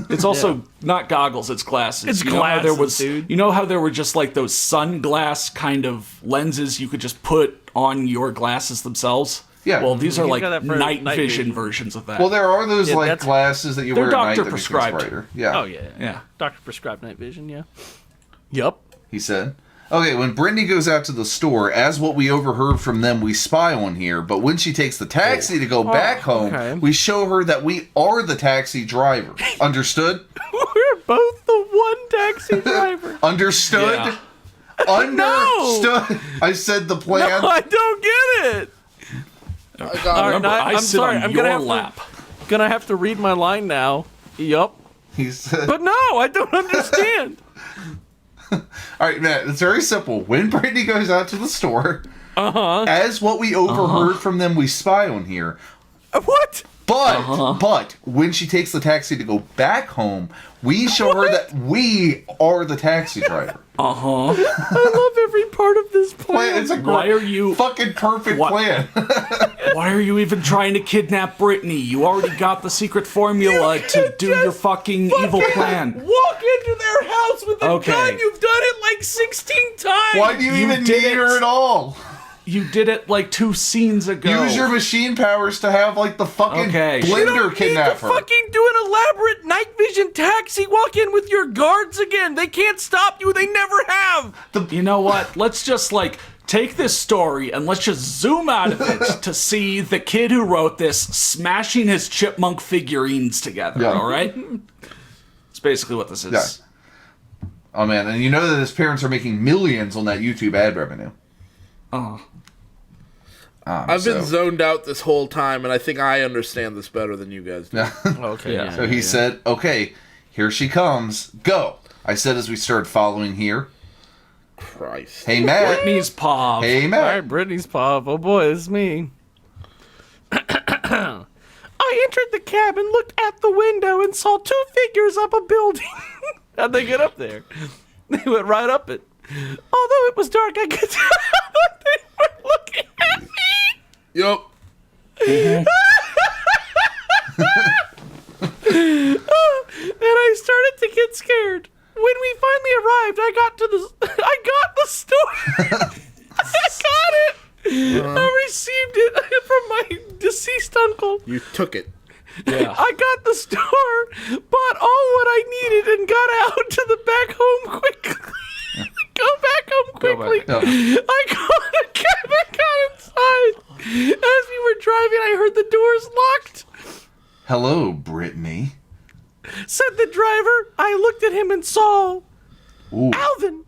It's also not goggles, it's glasses. It's you know how there glasses, was, dude. You know how there were just like those sunglass kind of lenses you could just put on your glasses themselves? Yeah. Well, these are You like got that for night night vision vision. versions of that. Well, there are those Yeah, like that's- glasses that you They're wear at night doctor that makes things prescribed. brighter. Yeah. Oh yeah. yeah. Doctor prescribed night vision. Yeah. Yup. He said. Okay, when Brittany goes out to the store, as what we overheard from them, we spy on here. But when she takes the taxi to go back home, okay. we show her that we are the taxi driver. Understood? We're both the one taxi driver. Understood? Yeah. Understood. I said the plan. No, I don't get it. I got All right, Remember, now, I I'm sit sorry. on I'm your gonna have lap. Gonna have to read my line now. Yup. He said. But no, I don't understand. All right, Matt, it's very simple. When Brittany goes out to the store, as what we overheard from them, we spy on here. What? But when she takes the taxi to go back home, we show her that we are the taxi driver. I love every part of this plan. It's a Why are you- fucking perfect plan? Why are you even trying to kidnap Brittany? You already got the secret formula to do your fucking evil plan. Walk into their house with a Okay. gun. You've done it like 16 times. Why do you even did need her it. at all? You did it like 2 scenes ago. Use your machine powers to have like the fucking blender kidnap her. Fucking do an elaborate night vision taxi. Walk in with your guards again. They can't stop you. They never have. You know what? Let's just like take this story and let's just zoom out of it to see the kid who wrote this smashing his chipmunk figurines together. Yeah. All right. It's basically what this is. Yeah. Oh man, and you know that his parents are making millions on that YouTube ad revenue. Oh. I've been zoned out this whole time, and I think I understand this better than you guys do. Okay. Yeah. So he said, okay, here she comes. Go. I said as we started following here. Christ. Hey, Matt. Brittany's paw. Hey, All Matt. right, Brittany's pop. Oh boy, it's me. I entered the cabin, looked at the window, and saw 2 figures up a building. How'd they get up there? They went right up it. Although it was dark, I could tell that they were looking at me. Yup. And I started to get scared. When we finally arrived, I got the store. I got it. I received it from my deceased uncle. You took it. Yeah. I got the store, bought all what I needed, and got out to the back home quickly. Go back home quickly. back. I got a cab and got inside. As we were driving, I heard the doors locked. Hello, Brittany. Said the driver. I looked at him and saw Ooh. Alvin.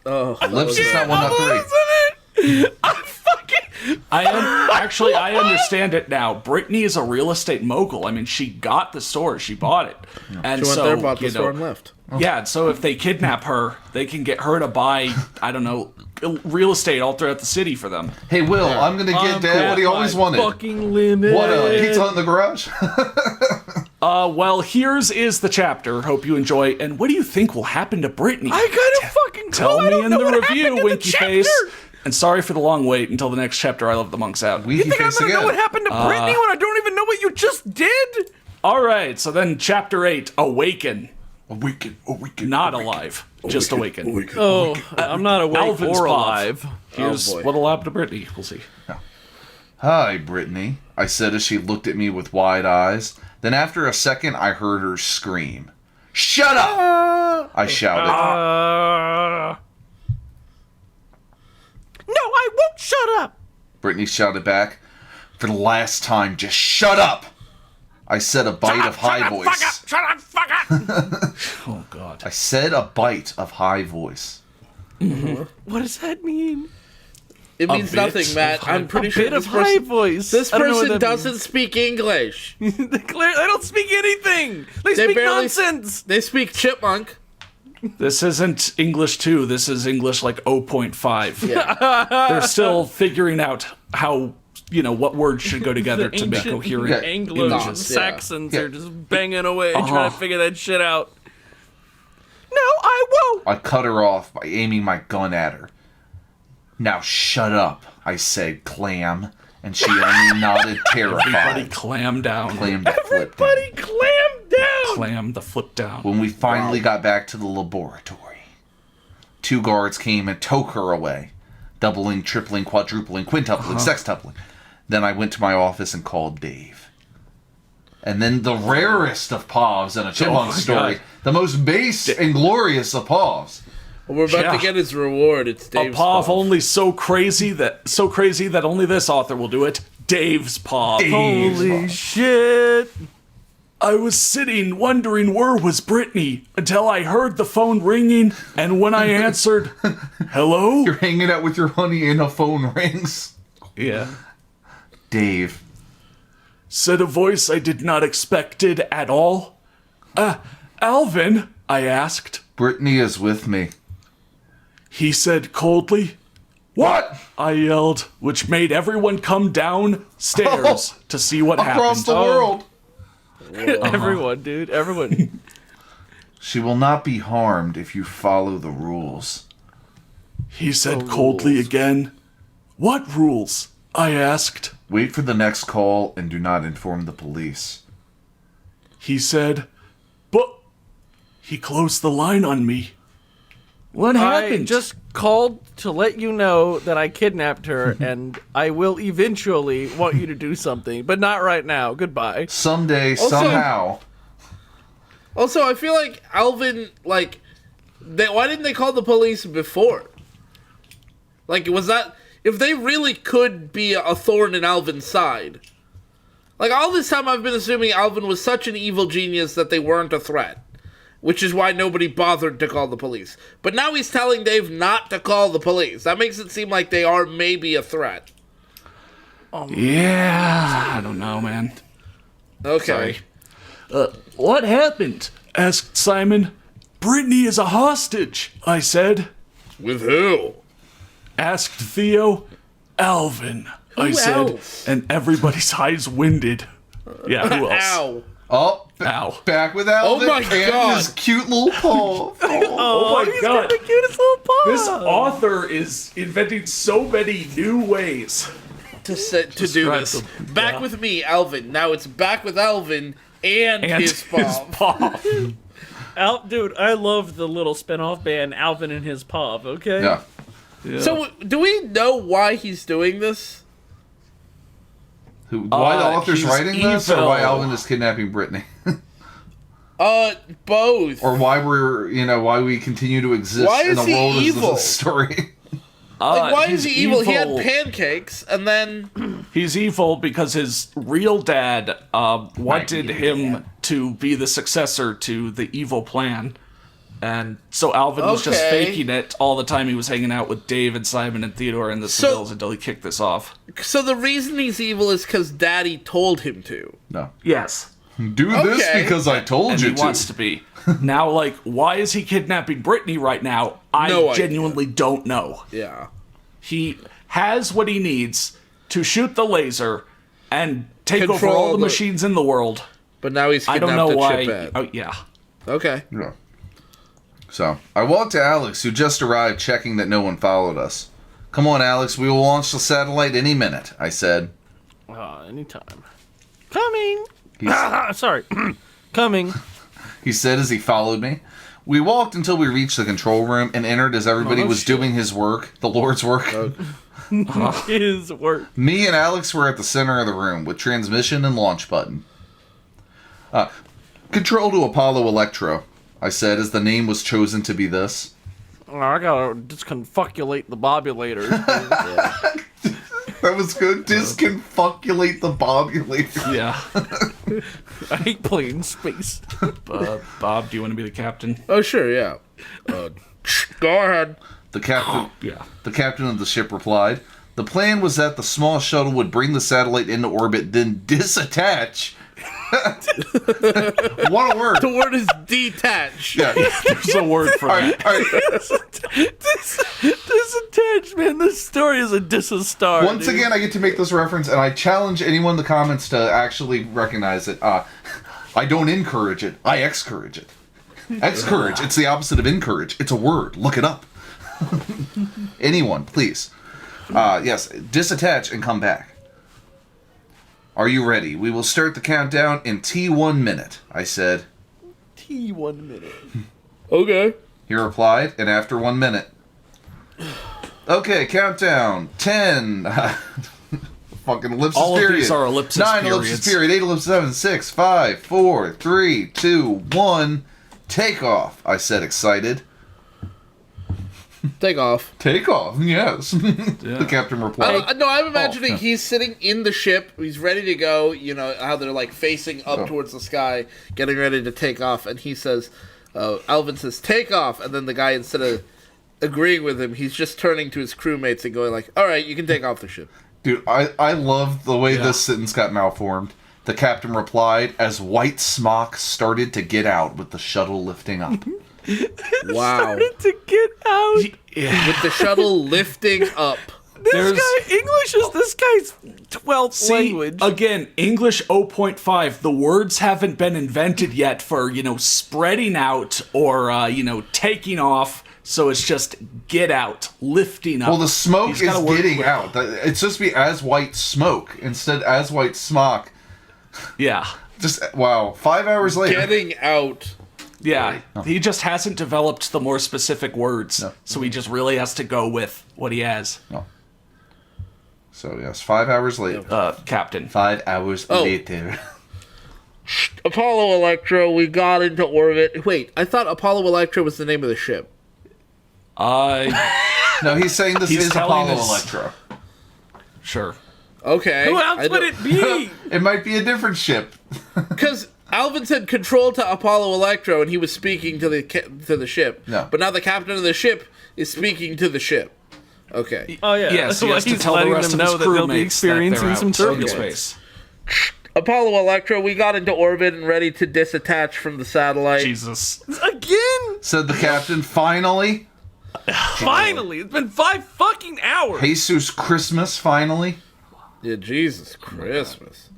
Oh, Lips is not 1, not 3. Isn't it? I'm fucking. I understand it now. Brittany is a real estate mogul. I mean, she got the store. She bought it. And she went so, there, bought the you store, know, and left. yeah, so if they kidnap her, they can get her to buy, I don't know, real estate all throughout the city for them. Hey, Will, I'm going to get Dad what he always wanted. Fucking limit. What, Pizza Hut in the garage? Well, here's is the chapter. Hope you enjoy. And what do you think will happen to Brittany? I got a fucking clue. Tell I me don't in know the what review, happened to the winky face. chapter. And sorry for the long wait until the next chapter. I love the monks out. You think I'm gonna know what happened to Brittany when I don't even know what you just did? All right, so then chapter 8, Awaken. Awaken. Not alive, just awaken. Oh, I'm not awake Alvin's or pop. alive. Here's boy. what'll happen to Brittany. We'll see. Hi, Brittany, I said as she looked at me with wide eyes. Then after a second, I heard her scream. Shut up! I shouted. No, I won't shut up. Brittany shouted back. For the last time, just shut up! I said a bite of high voice. Shut up, fuck up. Oh, God. I said a bite of high voice. What does that mean? It means bit nothing, Matt. of I'm pretty sure Bit of this high person, voice. this I don't know what person that doesn't speak English. means. They don't speak anything. They speak barely nonsense. They speak chipmunk. This isn't English 2. This is English like 0.5. Yeah. They're still figuring out how, what words should go together to make coherent Anglos and images. Saxons Yeah. are just banging away trying to figure that shit out. No, I won't. I cut her off by aiming my gun at her. Now shut up, I said, clam. And she only nodded Everybody terrified. clam down. Clam the flip down. Everybody clam down. Clam the flip down. When we finally got back to the laboratory, 2 guards came and took her away. Doubling, tripling, quadrupling, quintupling, sextupling. Then I went to my office and called Dave. And then the rarest of POVs in a Chipmunk my story, God. the most base and glorious of POVs. Well, we're about Yeah. to get his reward. It's A Dave's POV fault. only so crazy that only this author will do it. Dave's POV. Holy shit. I was sitting wondering where was Brittany until I heard the phone ringing, and when I answered, hello? You're hanging out with your honey and a phone rings. Yeah. Dave. Said a voice I did not expected at all. Alvin, I asked. Brittany is with me. He said coldly. What? I yelled, which made everyone come downstairs to see what Across happened. the world. Everyone, dude. Everyone. She will not be harmed if you follow the rules. He said coldly again. What rules? I asked. Wait for the next call and do not inform the police. He said, but he closed the line on me. What I happened? just called to let you know that I kidnapped her, and I will eventually want you to do something, but not right now. Goodbye. Someday, somehow. Also, I feel like Alvin, like, why didn't they call the police before? Like, was that... If they really could be a thorn in Alvin's side... Like, all this time I've been assuming Alvin was such an evil genius that they weren't a threat. Which is why nobody bothered to call the police. But now he's telling Dave not to call the police. That makes it seem like they are maybe a threat. Yeah, I don't know, man. Okay. Sorry. What happened? Asked Simon. Brittany is a hostage, I said. With who? Asked Theo. Alvin, I said. Else? And everybody's eyes winded. Yeah, who else? Ow. Oh, Ow. back with Alvin. Oh my and God. his cute little paw. Oh my he's god. got the cutest little paw. This author is inventing so many new ways. To do Describe this. them. Back Yeah. with me, Alvin. Now it's back with Alvin and his paw. Dude, I love the little spin-off band Alvin and his Paw, okay? Yeah. Yeah. So, do we know why he's doing this? Why the author's he's writing this, or why evil. Alvin is kidnapping Brittany? Both. Or why why we continue to exist Why in is a he world evil? as a story. Like, why is he's he evil? He had pancakes, and then... He's evil because his real dad wanted him to be the successor to the evil plan. And so Alvin was just Okay. faking it all the time he was hanging out with Dave and Simon and Theodore and the Sevilles until he kicked this off. So the reason he's evil is because Daddy told him to. No. Yes. Do this Okay. because I told And you he to. wants to be. Now, like, why is he kidnapping Brittany right now? I No idea. genuinely don't know. Yeah. He has what he needs to shoot the laser and take over Control all the the- machines in the world. But now he's I kidnapped don't know a why. chiphead. Oh, yeah. Okay. Yeah. So, I walked to Alex, who just arrived, checking that no one followed us. Come on, Alex, we will launch the satellite any minute, I said. Anytime. Coming! Sorry. Coming. He said as he followed me. We walked until we reached the control room and entered as everybody was doing his work, the Lord's work. His work. Me and Alex were at the center of the room with transmission and launch button. Control to Apollo Electro, I said as the name was chosen to be this. Oh, I gotta disconfuculate the bobulators. That was good. Disconfuculate the bobulator. Yeah. I hate playing space. Bob, do you want to be the captain? Oh, sure, yeah. Go ahead. The captain, Yeah. the captain of the ship replied. The plan was that the small shuttle would bring the satellite into orbit, then disattach. What a word. The word is detach. Yeah. There's a word for All that. right, all right. Disattached, man. This story is a disastar. Once dude. again, I get to make this reference, and I challenge anyone in the comments to actually recognize it. I don't encourage it. I excourage it. Excourage. It's the opposite of encourage. It's a word. Look it up. Anyone, please. Yes, disattach and come back. Are you ready? We will start the countdown in T1 minute, I said. T 1 minute. Okay. He replied, and after 1 minute. Okay, countdown. 10. Fucking ellipsis All of period. these are ellipsis 9 periods. ellipsis period. 8 ellipsis 7, 6, 5, 4, 3, 2, 1. Take off, I said, excited. Take off. Take off, yes. The captain replied. No, I'm imagining yeah. he's sitting in the ship. He's ready to go. You know, how they're like facing up towards the sky, getting ready to take off. And he says, Alvin says, take off. And then the guy, instead of agreeing with him, he's just turning to his crewmates and going like, all right, you can take off the ship. Dude, I love the way this sentence got malformed. The captain replied as White Smock started to get out with the shuttle lifting up. Wow. To get out. With the shuttle lifting up. This guy, English is this guy's 12th language. Again, English 0.5, the words haven't been invented yet for, spreading out or, taking off. So it's just get out, lifting up. Well, the smoke He's is gotta work getting with- out. It's supposed to be as White Smoke instead as White Smock. Yeah. Just, wow. 5 hours later. Getting out. Yeah, he just hasn't developed the more specific words, so he just really has to go with what he has. No. So, yes, 5 hours later. Captain. 5 hours later. Apollo Electro, we got into orbit. Wait, I thought Apollo Electro was the name of the ship. No, he's saying this He's is telling Apollo us- Electro. Sure. Okay. Who else would it be? It might be a different ship. Because Alvin said control to Apollo Electro, and he was speaking to the ship. No. But now the captain of the ship is speaking to the ship. Okay. Oh yeah. Yes, he has to he's tell the letting rest them of his know that they'll be crewmates that they're experiencing some out in turbulence. space. Apollo Electro, we got into orbit and ready to disattach from the satellite. Jesus. Again? Said the captain, finally. Finally, it's been 5 fucking hours. Jesus Christmas, finally. Yeah, Jesus Christmas.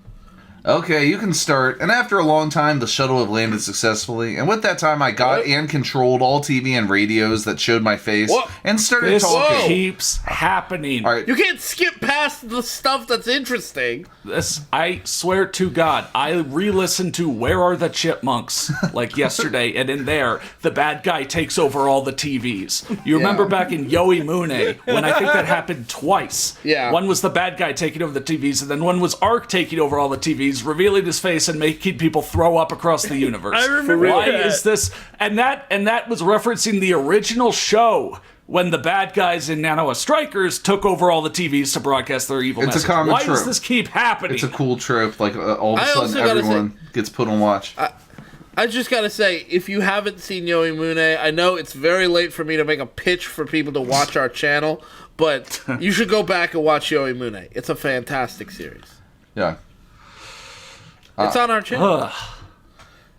Okay, you can start. And after a long time, the shuttle had landed successfully. And with that time, I got What? and controlled all TV and radios that showed my face What? and started This talking. keeps happening. All right, You can't skip past the stuff that's interesting. This, I swear to God, I re-listened to Where Are the Chipmunks like yesterday, and in there, the bad guy takes over all the TVs. You remember back in Yoi Mune, when I think that happened twice. Yeah. One was the bad guy taking over the TVs, and then one was Ark taking over all the TVs, revealing his face and making people throw up across the universe. I remember Why that. is this? And that was referencing the original show. When the bad guys in Nanoa Strikers took over all the TVs to broadcast their evil It's a message. common Why does trope. this keep happening? it's a cool trope. Like, all of a I also sudden, gotta everyone gets put on watch. I just gotta say, if you haven't seen Yoi Mune, I know it's very late for me to make a pitch for people to watch our channel, but you should go back and watch Yoi Mune. It's a fantastic series. Yeah. It's on our channel.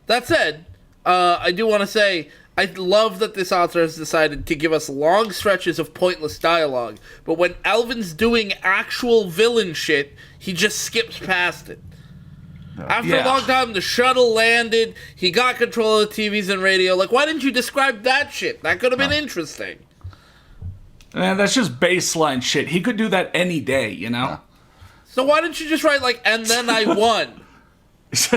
That said, I do want to say, I love that this author has decided to give us long stretches of pointless dialogue, but when Alvin's doing actual villain shit, he just skips past it. After a Yeah. long time, the shuttle landed, he got control of the TVs and radio. Like, why didn't you describe that shit? That could have been interesting. Man, that's just baseline shit. He could do that any day, you know? So why didn't you just write, like, and then I won? It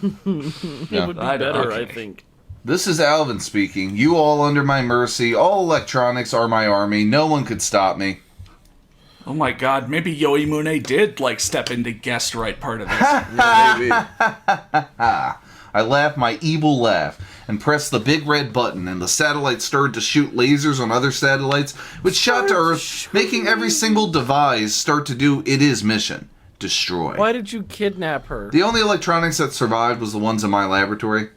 would be I don't- better, okay. I think. This is Alvin speaking. You all under my mercy. All electronics are my army. No one could stop me. Oh my god, maybe Yoi Mune did, like, step in to guest right part of this. Maybe. I laughed my evil laugh and pressed the big red button, and the satellite started to shoot lasers on other satellites, which shot to Earth, making every single device start to do its mission. Destroy. Why did you kidnap her? The only electronics that survived was the ones in my laboratory.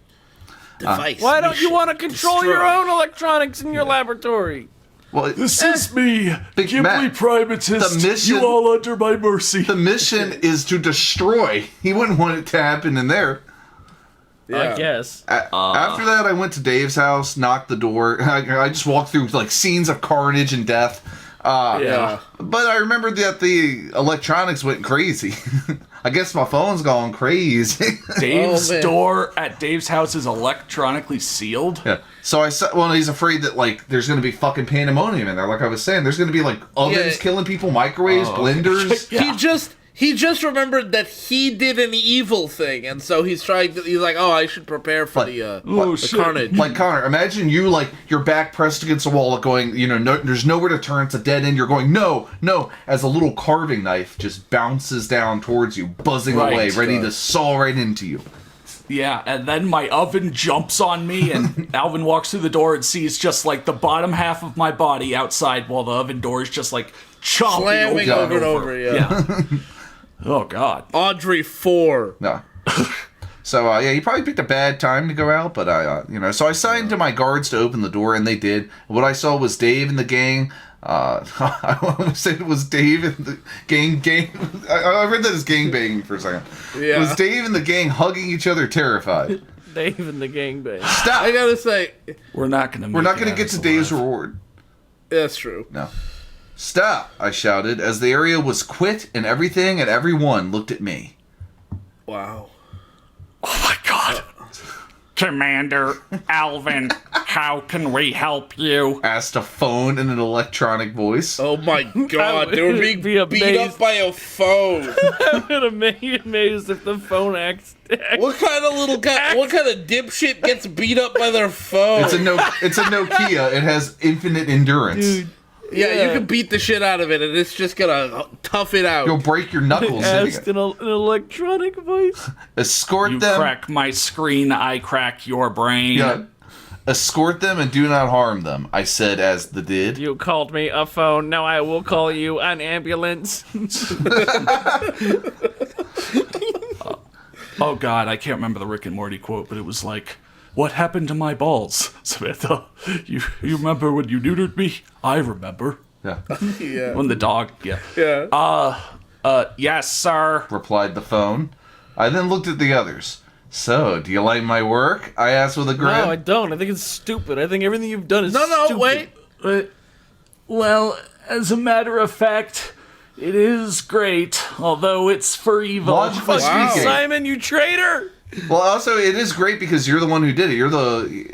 Device. Why don't you mission. want to control your Destroy. own electronics in your laboratory? Well, This is me, Big Ghibli Mac. Primatist, The mission- you all under my mercy. the mission is to destroy. He wouldn't want it to happen in there. Yeah. I guess. After that, I went to Dave's house, knocked the door. I just walked through like scenes of carnage and death. Yeah. But I remembered that the electronics went crazy. I guess my phone's gone crazy. Dave's Oh, man. door at Dave's house is electronically sealed. Yeah. So I said, well, he's afraid that like there's gonna be fucking pandemonium in there. Like I was saying, there's gonna be like ovens Yeah. killing people, microwaves, blenders. Yeah. He just remembered that he did an evil thing, and so he's like, oh, I should prepare for Oh, the shit. carnage. Like Connor, imagine you like your back pressed against the wall, going, no, there's nowhere to turn. It's a dead end. You're going, no, as a little carving knife just bounces down towards you, buzzing Right. away, ready to saw right into you. Yeah, and then my oven jumps on me, and Alvin walks through the door and sees just like the bottom half of my body outside, while the oven door is just like chomping Slamming over and over, yeah. Oh god. Audrey 4. No. So yeah, he probably picked a bad time to go out, but so I signed to my guards to open the door, and they did. What I saw was Dave and the gang. I almost said it was Dave and the gang. I read that as gang banging for a second. Yeah. It was Dave and the gang hugging each other, terrified. Dave and the gangbang. Stop. I gotta say, We're not gonna. We're not going to get to Dave's reward. that's true. No. Stop! I shouted as the area was quit, and everything and everyone looked at me. Wow. Oh my god. Commander Alvin how can we help you? Asked a phone in an electronic voice. Oh my god, they were being be beat up amazed. by a phone. I'm gonna be amazed if the phone acts. What kind of what kind of dipshit gets beat up by their phone? It's a Nokia. It has infinite endurance. Dude. Yeah, you can beat the shit out of it, and it's just gonna tough it out. You'll break your knuckles. Asked in an electronic voice. Escort You them. crack my screen, I crack your brain. Yeah. Escort them and do not harm them. I said as the did. You called me a phone. Now I will call you an ambulance. Oh God, I can't remember the Rick and Morty quote, but it was like, "What happened to my balls, Samantha? You remember when you neutered me? I remember." Yeah. Yeah. When the dog, yeah. Yes, sir. Replied the phone. I then looked at the others. So, do you like my work? I asked with a grin. No, I don't. I think it's stupid. I think everything you've done is No, stupid. wait. Well, as a matter of fact, it is great, although it's for evil. Logically Wow. speaking. Simon, you traitor! Well, also, it is great because you're the one who did it.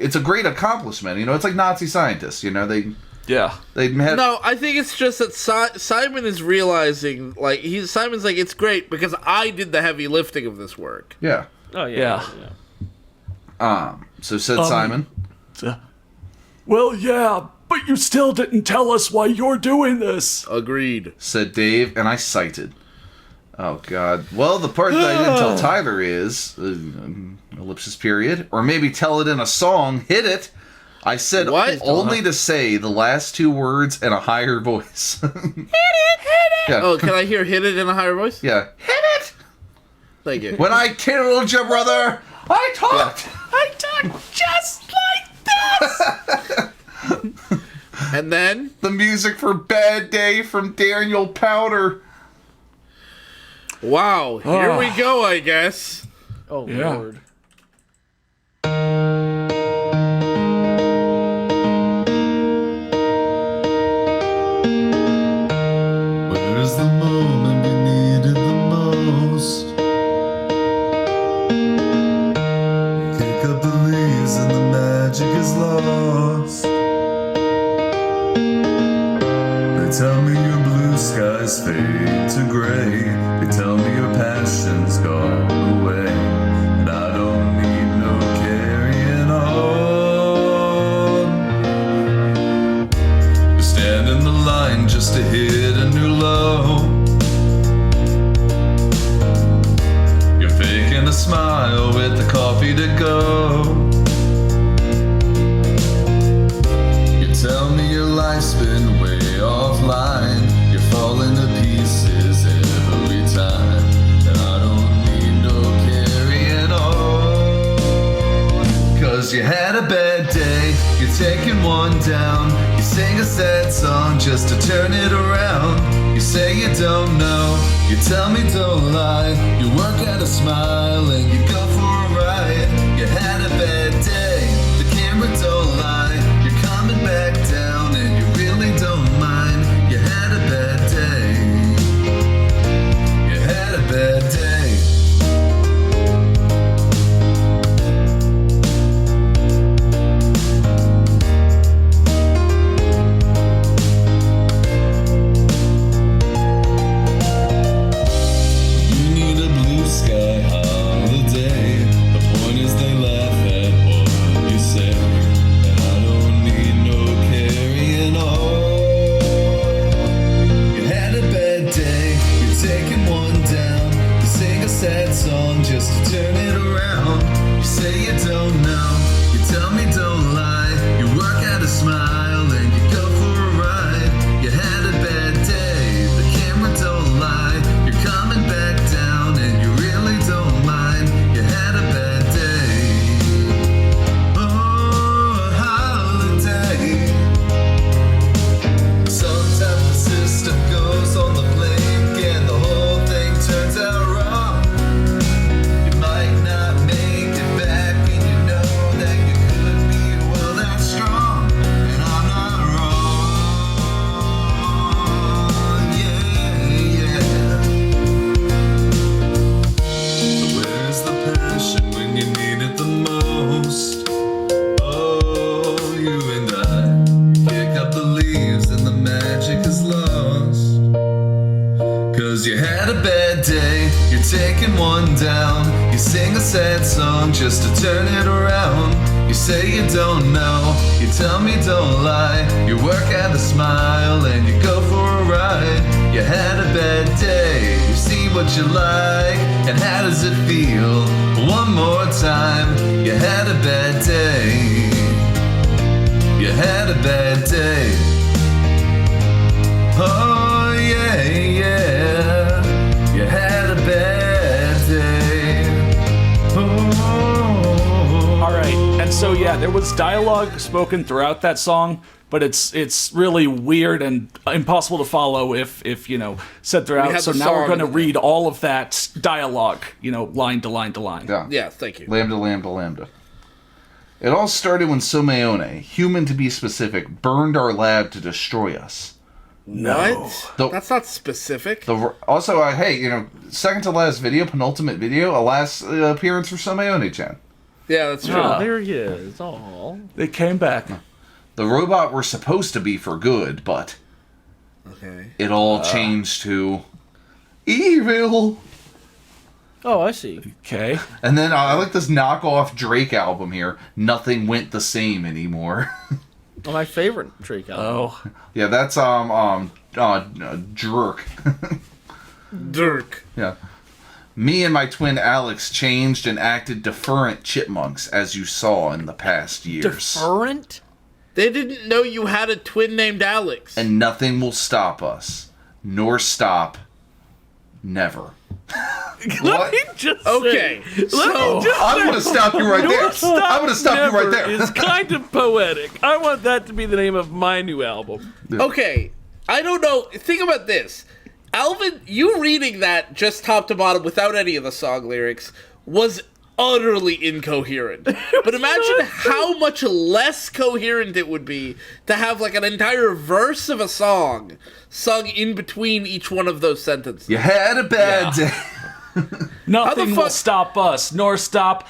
It's a great accomplishment. You know, it's like Nazi scientists. You know, they Yeah. had. No, I think it's just that Simon is realizing, like, Simon's like, it's great because I did the heavy lifting of this work. Yeah. Oh, yeah. So said Simon. Well, yeah, but you still didn't tell us why you're doing this. Agreed. Said Dave, and I cited. Oh, God. Well, the part that I didn't tell Tyler is, ellipsis period, or maybe tell it in a song, hit it. I said What? only to say the last two words in a higher voice. Hit it! Yeah. Oh, can I hear hit it in a higher voice? Yeah. Hit it! Thank you. When I killed your brother, I talked! I talk just like this. And then? The music for Bad Day from Daniel Powder. Wow, here we go, I guess. Oh, Yeah. Lord. Where's the moment we needed the most? Kick up the leaves and the magic is lost. They tell me your blue skies fade to gray. They tell me your passion's gone away. And I don't need no carrying on. You stand in the line just to hit a new low. You're faking a smile with the coffee to go. You tell me your life's been way offline. You're falling to pieces every time. And I don't need no carrying on. Cause you had a bad day, you're taking one down. You sing a sad song just to turn it around. You say you don't know, you tell me don't lie. You work at a smile and you go for a ride. You had a bad day, the camera don't lie. You're coming back down and you really don't mind. You had a bad day. You had a bad day. You need a blue sky holiday. The point is they laugh at what you say. And I don't need no carrying on. You had a bad day, you're taking one down. You sing a sad song just to turn it around. You say you don't know, you tell me don't lie. You work at a smile and you go for a ride. You had a bad day, the camera don't lie. You're coming back down and you really don't mind. You had a bad day. Oh, a holiday. Sometimes the system goes on the blink and the whole thing turns out wrong. You might not make it back and you know that you could be well that strong. And I taking one down. You sing a sad song just to turn it around. You say you don't know, you tell me don't lie. You work at a smile and you go for a ride. You had a bad day, you see what you like. And how does it feel? One more time. You had a bad day. You had a bad day. Oh yeah, yeah. You had a bad day. Oh. All right, and so yeah, there was dialogue spoken throughout that song, but it's really weird and impossible to follow if said We throughout. had So the now we're song going to and- read all of that dialogue, line to line to line. Yeah. Yeah, thank you. Lambda, lambda, lambda. It all started when Someone, human to be specific, burned our lab to destroy us. What? The- That's not specific. Also, hey, second to last video, penultimate video, a last appearance for Someone-chan. Yeah, that's true. Oh, there he is. Oh. They came back. The robot we're supposed to be for good, but Okay. it all changed to evil. Oh, I see. Okay. And then I like this knockoff Drake album here. Nothing went the same anymore. Oh, my favorite Drake album. Oh, Yeah, that's Jerk. Dirk. Yeah. Me and my twin Alex changed and acted deferent chipmunks, as you saw in the past years. Deferent? They didn't know you had a twin named Alex. And nothing will stop us, nor stop, never. Let me just Okay, say, let so- me just I'm say, going to stop you right there. I'm going to stop you right there. It's kind of poetic. I want that to be the name of my new album. Okay, I don't know. Think about this. Alvin, you reading that just top to bottom without any of the song lyrics was utterly incoherent. But imagine how much less coherent it would be to have like an entire verse of a song sung in between each one of those sentences. You had a bad day. nothing will fuck- stop us, nor stop.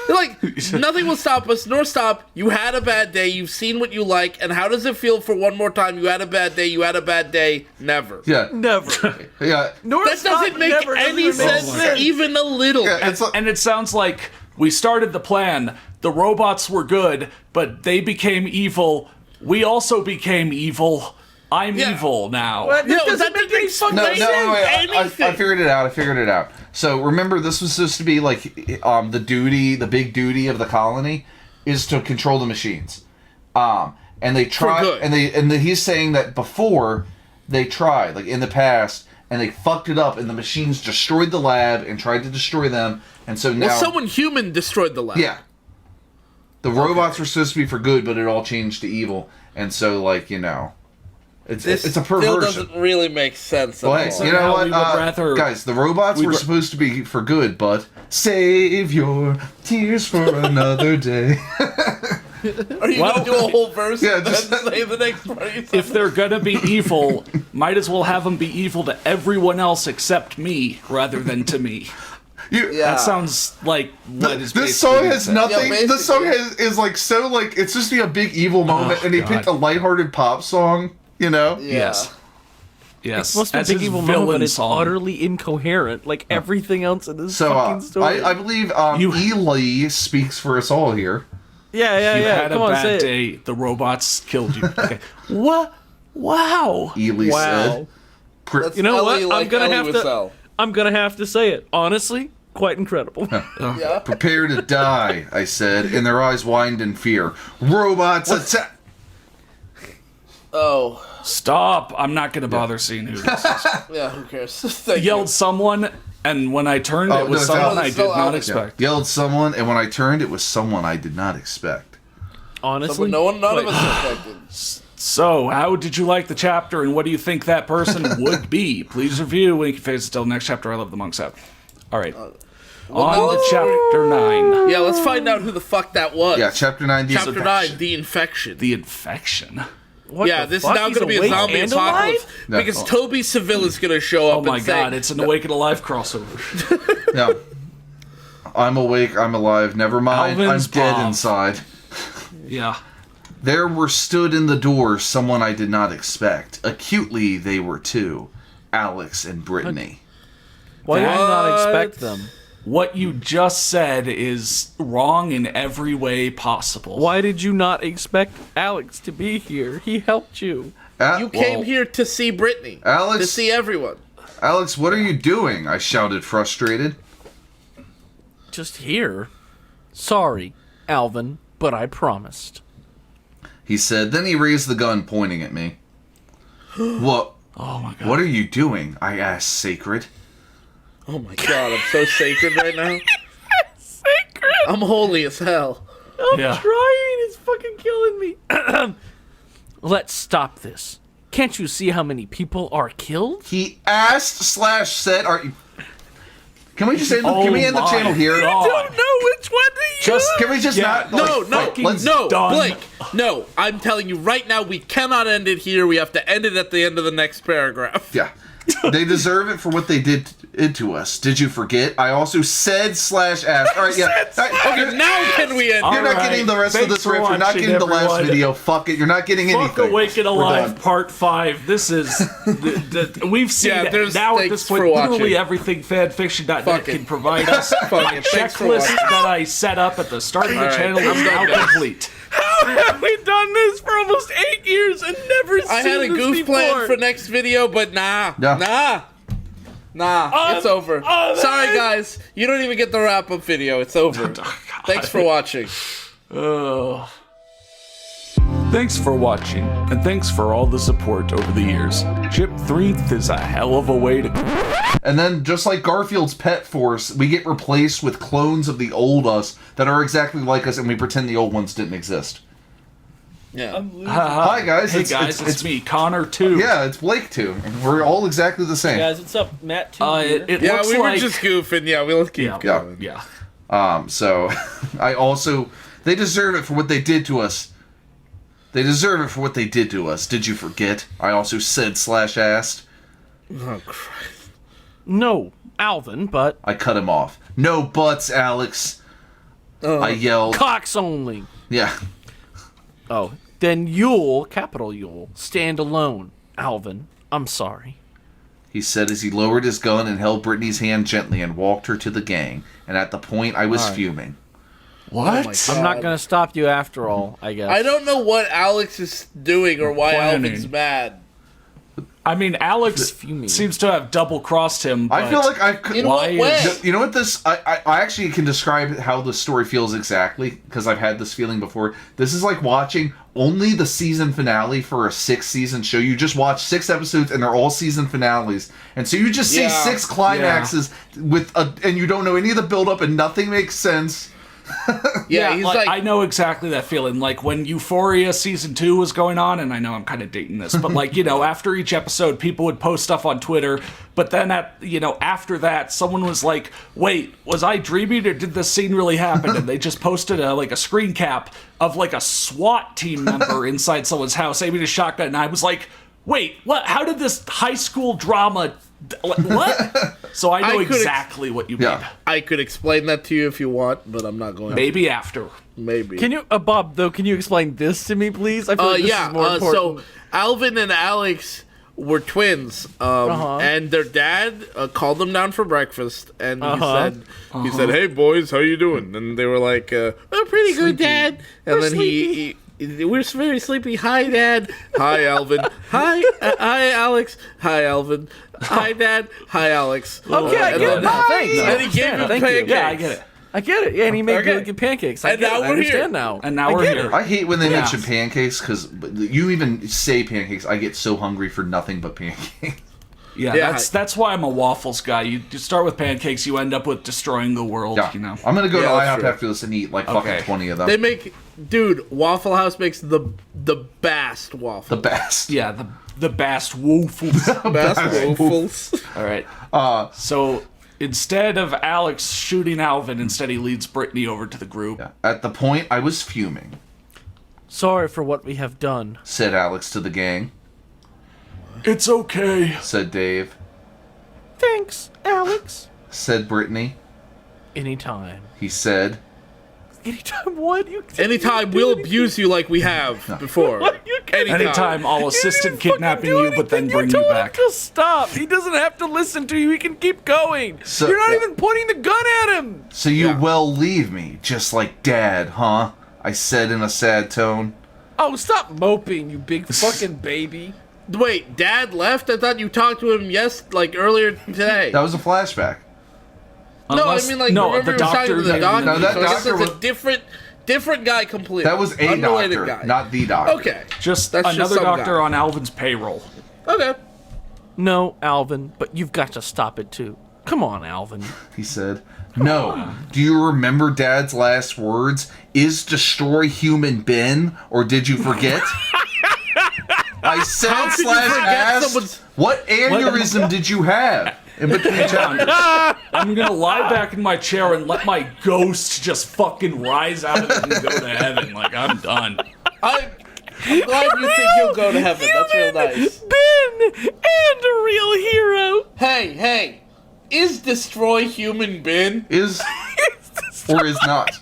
Like, nothing will stop us, nor stop. You had a bad day. You've seen what you like. And how does it feel for one more time? You had a bad day. You had a bad day. Never. Yeah. Never. Yeah. That doesn't make any sense, even a little. Yeah, it's like, And it sounds like we started the plan. The robots were good, but they became evil. We also became evil. I'm Yeah. evil now. What? No, That doesn't that make doesn't any fucking no, make no, sense. wait, I anything. figured it out. So remember, this was supposed to be like the big duty of the colony is to control the machines. And they tried, good. and he's saying that before they tried, like in the past, and they fucked it up, and the machines destroyed the lab and tried to destroy them, and so now Well, someone human destroyed the lab. yeah, the robots were supposed to be for good, but it all changed to evil, and so it's This a still perversion. doesn't really make sense at Well, all. hey, So you know now what, we would rather- guys? The robots were supposed to be for good, but save your tears for another day. Are you going to do a whole verse Yeah, and just- then say the next phrase? If they're gonna be evil, might as well have them be evil to everyone else except me, rather than to me. You, Yeah. That sounds like what is This basically song being has said. nothing. Yeah, this song basically. is like so like it's just be a big evil moment, and he God. picked a lighthearted pop song. Yeah. Yes. Yes. It's supposed to be a As big his evil moment, villain but it's song. utterly incoherent, like everything else in this So fucking story. I believe You- Ely speaks for us all here. yeah. You had Come a on, bad say it. day. The robots killed you. Okay. What? Wow. Ely Wow. said. That's You know what? Ellie like I'm gonna Ellie have would to. sell. I'm gonna have to say it. Honestly, quite incredible. Yeah. Prepare to die, I said, and their eyes widened in fear. Robots attack. Oh. Stop. I'm not going to bother seeing who this is. Yeah, who cares? Thank you. Yelled someone, and when I turned, Oh, it was no, someone no, I it's did still not Alvin. expect. Yelled someone, and when I turned, it was someone I did not expect. Honestly, None quite- of us expected. So, how did you like the chapter, and what do you think that person would be? Please review Winky Face until the next chapter. I love the monks out. All right. now On to let's- chapter 9. Yeah, let's find out who the fuck that was. Yeah, chapter 9. Chapter 9, the infection. The infection. What Yeah, the this fuck? is now He's going to be a awake zombie and apocalypse alive? No. because Toby Seville is going to show up Oh my and say, god, it's an Awake and Alive crossover. Yeah. I'm awake, I'm alive, never mind, Alvin's I'm dead Bob. inside. Yeah. There were stood in the door someone I did not expect. Acutely they were two. Alex and Brittany. Why did you not What? expect them? What you just said is wrong in every way possible. Why did you not expect Alex to be here? He helped you. You came here to see Brittany. Alex- To see everyone. Alex, what are you doing? I shouted, frustrated. Just here. Sorry, Alvin, but I promised. He said. Then he raised the gun, pointing at me. What? Oh my god. What are you doing? I asked, Sacred. Oh my god, I'm so sacred right now. Sacred! I'm holy as hell. I'm Yeah. trying. It's fucking killing me. Let's stop this. Can't you see how many people are killed? He asked / said, "Are you?" Can we just end? Can we end the my channel here? God. I don't know which one to use. Can we just Yeah, not? No, like, no, like, let's- no, done. Blake. No, I'm telling you right now, we cannot end it here. We have to end it at the end of the next paragraph. Yeah. They deserve it for what they did to us. Did you forget? I also said / asked. All right, yeah. Okay, now can we end You're it? not Alright, getting the rest of thanks this for riff. You're not watching, getting the last everyone. video. Fuck it. You're not getting Fuck anything. Awaken We're Alive done. Part 5. This is we've seen Yeah, there's- now at thanks this for point watching. literally everything fanfiction.net Fuck it. can provide us. My it. Thanks for checklist watching. that I set up at the start of the Alright, channel I'm is now done, guys. complete. How have we done this for almost 8 years and never seen I had a this goof before? plan for next video, but nah. Yeah. Nah, it's over. Sorry, guys. You don't even get the wrap-up video. It's over. Thanks for watching. Oh. Thanks for watching, and thanks for all the support over the years. Chip 3th is a hell of a way to... And then, just like Garfield's pet force, we get replaced with clones of the old us that are exactly like us, and we pretend the old ones didn't exist. Yeah. Hi, guys. Hey guys, it's me, Connor 2. Yeah, it's Blake too. And we're all exactly the same. Guys, what's up? Matt, too. It Yeah, looks we were like... just goofing. Yeah, we'll keep Yeah. going. Yeah. So, I also... They deserve it for what they did to us. They deserve it for what they did to us. Did you forget? I also said / asked. Oh, Christ. No, Alvin, but I cut him off. No buts, Alex. I yelled. cocks only. Yeah. Oh, then you'll, capital you'll, stand alone, Alvin. I'm sorry. He said as he lowered his gun and held Brittany's hand gently and walked her to the gang. And at the point, I was fuming. What? Oh my God. I'm not gonna stop you after all, I guess. I don't know what Alex is doing or why Planning. Alvin's mad. I mean, Alex Fuming. seems to have double-crossed him, but... I feel like I could... In what Why way? is- You know what this... I actually can describe how the story feels exactly, because I've had this feeling before. This is like watching only the season finale for a 6-season show. You just watch 6 episodes, and they're all season finales. And so you just see Yeah. 6 climaxes, and you don't know any of the build-up, and nothing makes sense. Yeah, he's like, I know exactly that feeling. Like when Euphoria season 2 was going on, and I know I'm kind of dating this, but like, you know, after each episode, people would post stuff on Twitter. But then after that, someone was like, "Wait, was I dreaming, or did this scene really happen?" And they just posted a screen cap of like a SWAT team member inside someone's house aiming a shotgun, and I was like, "Wait, what? How did this high school drama?" What? So I know I could exactly what you mean. Yeah. I could explain that to you if you want, but I'm not going to. Maybe after. Maybe. Can you, Bob, though, can you explain this to me, please? I feel like this yeah, is more important. so Alvin and Alex were twins, and their dad called them down for breakfast, and he said, "Hey boys, how you doing?" And they were like, "Oh, pretty good, Dad." And then he we're very sleepy. "Hi, Dad. Hi, Alvin. Hi, Alex. Hi, Alvin. Hi, Dad. Hi, Alex." Okay, I and get then- it now. Thanks. And he gave him Thank you. pancakes. Yeah, I get it. I get it. Yeah, and he made Okay. really good pancakes. I And get now it. I we're understand here. now. And now I we're get here. it. I hate when they Yeah. mention pancakes, because you even say pancakes. I get so hungry for nothing but pancakes. Yeah, Yeah. that's why I'm a waffles guy. You start with pancakes, you end up with destroying the world, Yeah. you know. I'm going to go Yeah, to that's IHOP true. after this and eat like fucking Okay. 20 of them. They make, dude, Waffle House makes the best waffle. the best. Yeah, the best waffles. best waffles. All right. So instead of Alex shooting Alvin, instead he leads Brittany over to the group. Yeah. At the point, I was fuming, Sorry for what we have done. said Alex to the gang, It's okay. said Dave, Thanks, Alex. said Brittany. Anytime. He said, Anytime what? You Anytime we'll abuse you like we have before. What? You Anytime I'll assist in kidnapping you, but then bring you back. Just stop. He doesn't have to listen to you. He can keep going. So- You're not even pointing the gun at him. So you will leave me, just like Dad, huh? I said in a sad tone. Oh, stop moping, you big fucking baby. Wait, Dad left? I thought you talked to him earlier today. That was a flashback. No, I mean, like, remember the he was talking to the doctor. No, that so I guess doctor it's a different guy completely. That was a Unrelated doctor, guy. not the doctor. Okay. Just That's just another some doctor guy. on Alvin's payroll. Okay. No, Alvin, but you've got to stop it too. Come on, Alvin. He said. No. Do you remember Dad's last words? Is destroy human bin, or did you forget? I said How could you slash forget asked, someone's- what aneurysm did you have in between chapters? I'm gonna lie back in my chair and let my ghost just fucking rise out of it and go to heaven. Like, I'm done. I'm glad you think you'll go to heaven. That's real nice. Ben, and a real hero. Hey. Is destroy human bin? Is or is not?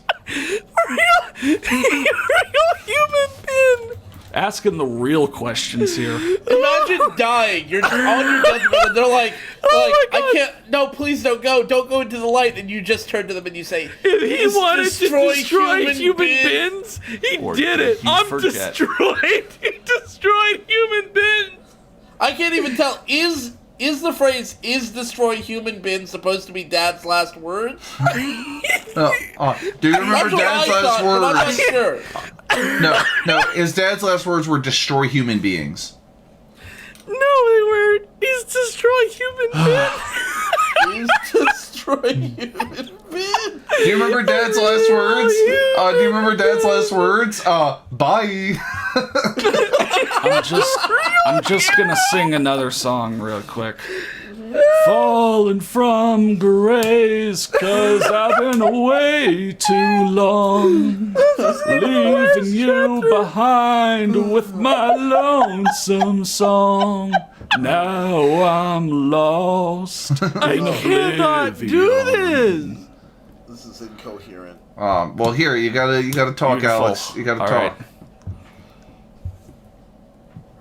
Real human Ben. Asking the real questions here. Imagine dying. You're on your deathbed, and they're like, my I God. can't. No, please don't go. Don't go into the light. And you just turn to them and you say, He "Is wanted to destroy human bins?" bins. He Or did did it. he I'm forget? destroyed. He destroyed human bins. I can't even tell. Is the phrase "is destroy human bin" supposed to be Dad's last words? Do you remember That's what Dad's I last thought, but I'm not words? sure. No. His dad's last words were destroy human beings. No, they were. He's destroy human bin. Is destroy human bin? Do you remember Dad's last words? Do you remember Dad's last words? Bye. I'm just gonna sing another song real quick. Falling from grace, 'cause I've been away too long. Leaving you behind with my lonesome song. Now I'm lost. I cannot do this. This is incoherent. Well, here you gotta talk, Beautiful. Alex. You gotta All talk. right.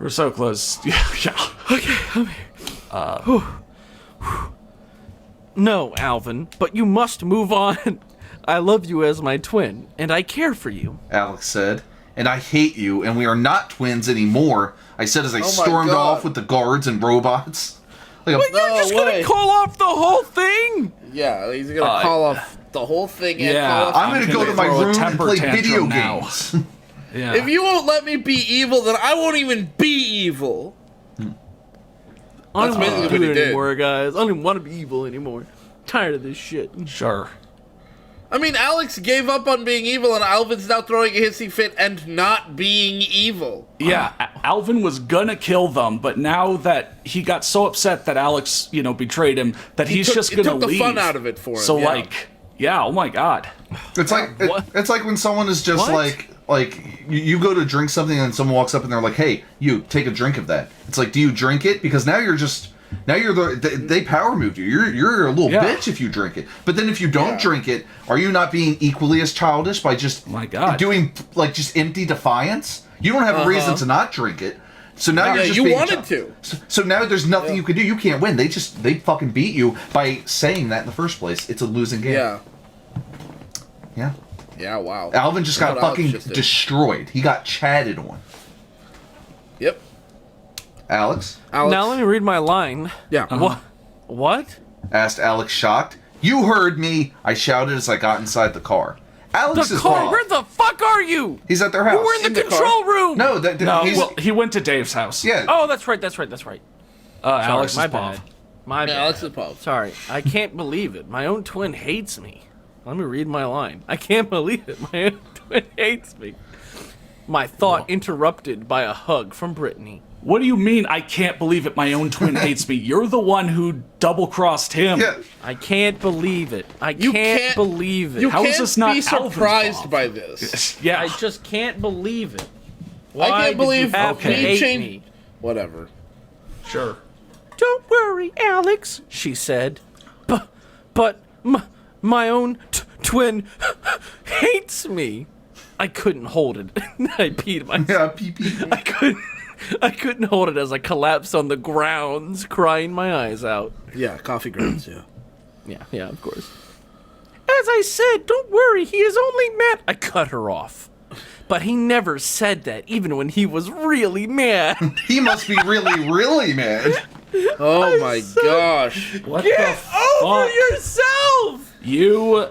We're so close. Yeah. Okay, I'm here. No, Alvin, but you must move on. I love you as my twin, and I care for you. Alex said, and I hate you, and we are not twins anymore. I said as I my stormed God. off with the guards and robots. Like a, But you're No just way. gonna call off the whole thing? Yeah, he's gonna call off the whole thing. And yeah, call off I'm gonna go to my throw a room and temper play tantrum video now. games. Yeah. If you won't let me be evil, then I won't even be evil. I That's don't want basically to what do he it did. anymore, guys. I don't even want to be evil anymore. Tired of this shit. Sure. I mean, Alex gave up on being evil, and Alvin's now throwing a hissy fit and not being evil. Yeah, Alvin was gonna kill them, but now that he got so upset that Alex, betrayed him, that he's just It gonna took the leave. fun out of it for him. So yeah. oh my god. It's like What? it's like when someone is just What? like you go to drink something and someone walks up and they're like, "Hey, you take a drink of that." It's like, do you drink it? Because now you're they power moved you. You're a little Yeah. bitch if you drink it. But then if you don't drink it, are you not being equally as childish by just My God. doing like just empty defiance? You don't have a reason to not drink it. So now Yeah, you're just you being wanted to. So now there's nothing you can do. You can't win. They fucking beat you by saying that in the first place. It's a losing game. Yeah. Yeah. Yeah, wow. Alvin just That's got what Alex fucking just did. destroyed. He got chatted on. Yep. Alex? Alex. Now let me read my line. Yeah. What? Asked Alex, shocked. You heard me, I shouted as I got inside the car. Alex The is car? gone. Where the fuck are you? He's at their house. You were in the In the car? control room. No, No, he's, well, he went to Dave's house. yeah. Oh, that's right. Alex my is Pav. bad. My Yeah, bad. Alex is Paul. Sorry, I can't believe it. My own twin hates me. Let me read my line. I can't believe it. My own twin hates me. My thought interrupted by a hug from Brittany. What do you mean I can't believe it? My own twin hates me. You're the one who double-crossed him. Yeah. I can't believe it. I You can't believe it. You How is can't this not be Alvin's surprised fault? by this. Yeah. I just can't believe it. I can't did you believe have to we hate changed. me? Whatever. Sure. Don't worry, Alex, she said. But my own twin hates me. I couldn't hold it. I peed myself. Yeah, pee. I couldn't hold it as I collapsed on the grounds, crying my eyes out. Yeah, coffee grounds, yeah. Yeah, of course. As I said, don't worry, he is only mad. I cut her off. But he never said that, even when he was really mad. He must be really, really mad. Oh my gosh. What Get the over fuck? yourself! You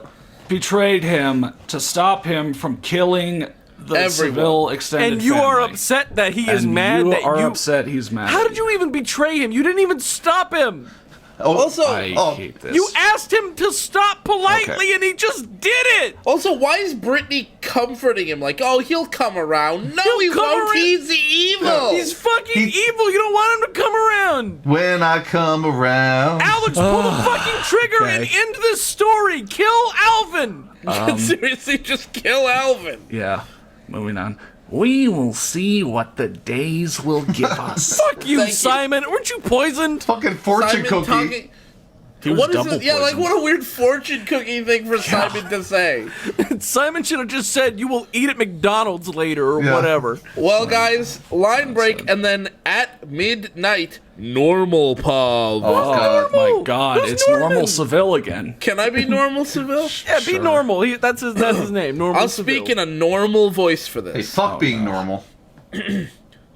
betrayed him to stop him from killing the Everyone. Seville extended And you are family. upset that he is And mad you that are you... upset he's mad. How did you even betray him? You didn't even stop him. Also, I hate this. You asked him to stop politely, Okay. and he just did it. also, why is Brittany comforting him? Like, oh, he'll come around. No, he come won't. around. He's evil. He's fucking evil. You don't want him to come around. When I come around. Alex, pull the fucking trigger and okay. end this story. Kill Alvin. Seriously, just kill Alvin. Yeah, moving on. We will see what the days will give us. Fuck you, Thank you. Simon. Weren't you poisoned? Fucking fortune Simon cookie. talking. He was What is double it? Yeah, like poisoned. what a weird fortune cookie thing for Simon to say. Simon should have just said, you will eat at McDonald's later or Yeah. whatever. Well, guys, line break, and then at midnight, normal Paul. Oh, God. My God, Who's it's Norman? normal Seville again. Can I be normal, Seville? Yeah, be normal. That's his name. Normal. I'll speak in a normal voice for Hey, this. fuck being normal.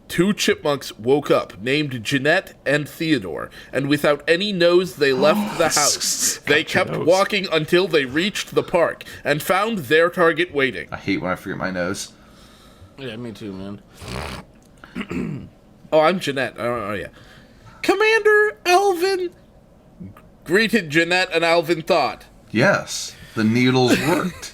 Two chipmunks woke up, named Jeanette and Theodore, and without any nose, they left the house. They kept nose. walking until they reached the park and found their target waiting. I hate when I forget my nose. Yeah, me too, man. Oh, I'm Jeanette. I don't know. Yeah, Commander Alvin greeted Jeanette, and Alvin thought, Yes, the needles worked.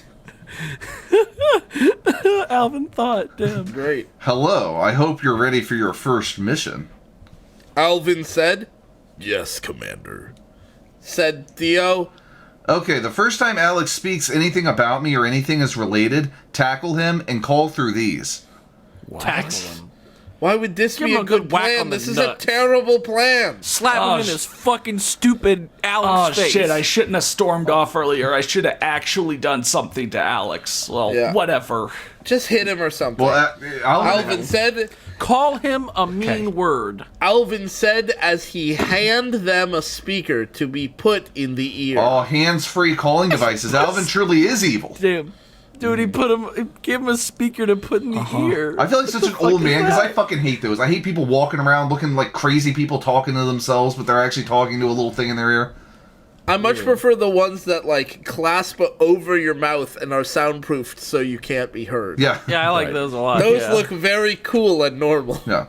Alvin thought, damn. "Great." Hello, I hope you're ready for your first mission. Alvin said, "Yes, Commander." Said Theo. Okay, the first time Alex speaks anything about me or anything is related, tackle him and call through these. Tackle him. Why would this Give be him a a good good whack plan? on the This is nuts. a terrible plan. Slap Oh, him in his fucking stupid Oh Alex face. shit, I shouldn't have stormed off earlier. I should have actually done something to Alex. Well, Yeah. whatever. Just hit him or something. Well, Alvin said. Call him a mean Okay. word. Alvin said as he handed them a speaker to be put in the ear. all hands-free calling devices. Alvin truly is evil. Damn. Dude, he gave him a speaker to put in the ear. I feel like such an old man because I fucking hate those. I hate people walking around looking like crazy people talking to themselves, but they're actually talking to a little thing in their ear. I much prefer the ones that like clasp over your mouth and are soundproofed so you can't be heard. Yeah. Yeah, I like those a lot. Those yeah. look very cool and normal. Yeah.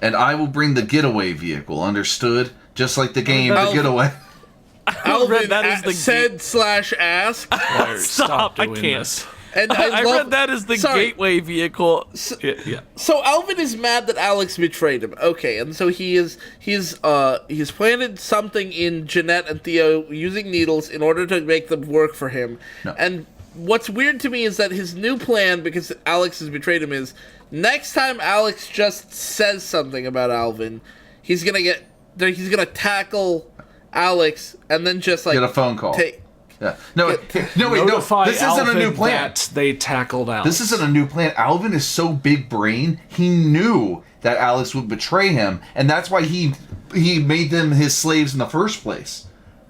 And I will bring the getaway vehicle, understood? Just like the game, the Alvin- getaway. Alvin that as the said/asked, Stop, I doing can't. this. and I love- read that as the Sorry. gateway vehicle. Yeah. So Alvin is mad that Alex betrayed him. Okay, and so he's planted something in Jeanette and Theo using needles in order to make them work for him. No. And what's weird to me is that his new plan, because Alex has betrayed him, is next time Alex just says something about Alvin, he's gonna tackle Alex and then just like Get a phone call. Take, Yeah. No, no, wait, no. Notify This isn't a Alvin new plan. that they tackled Alex. This isn't a new plan. Alvin is so big brain. He knew that Alex would betray him, and that's why he made them his slaves in the first place.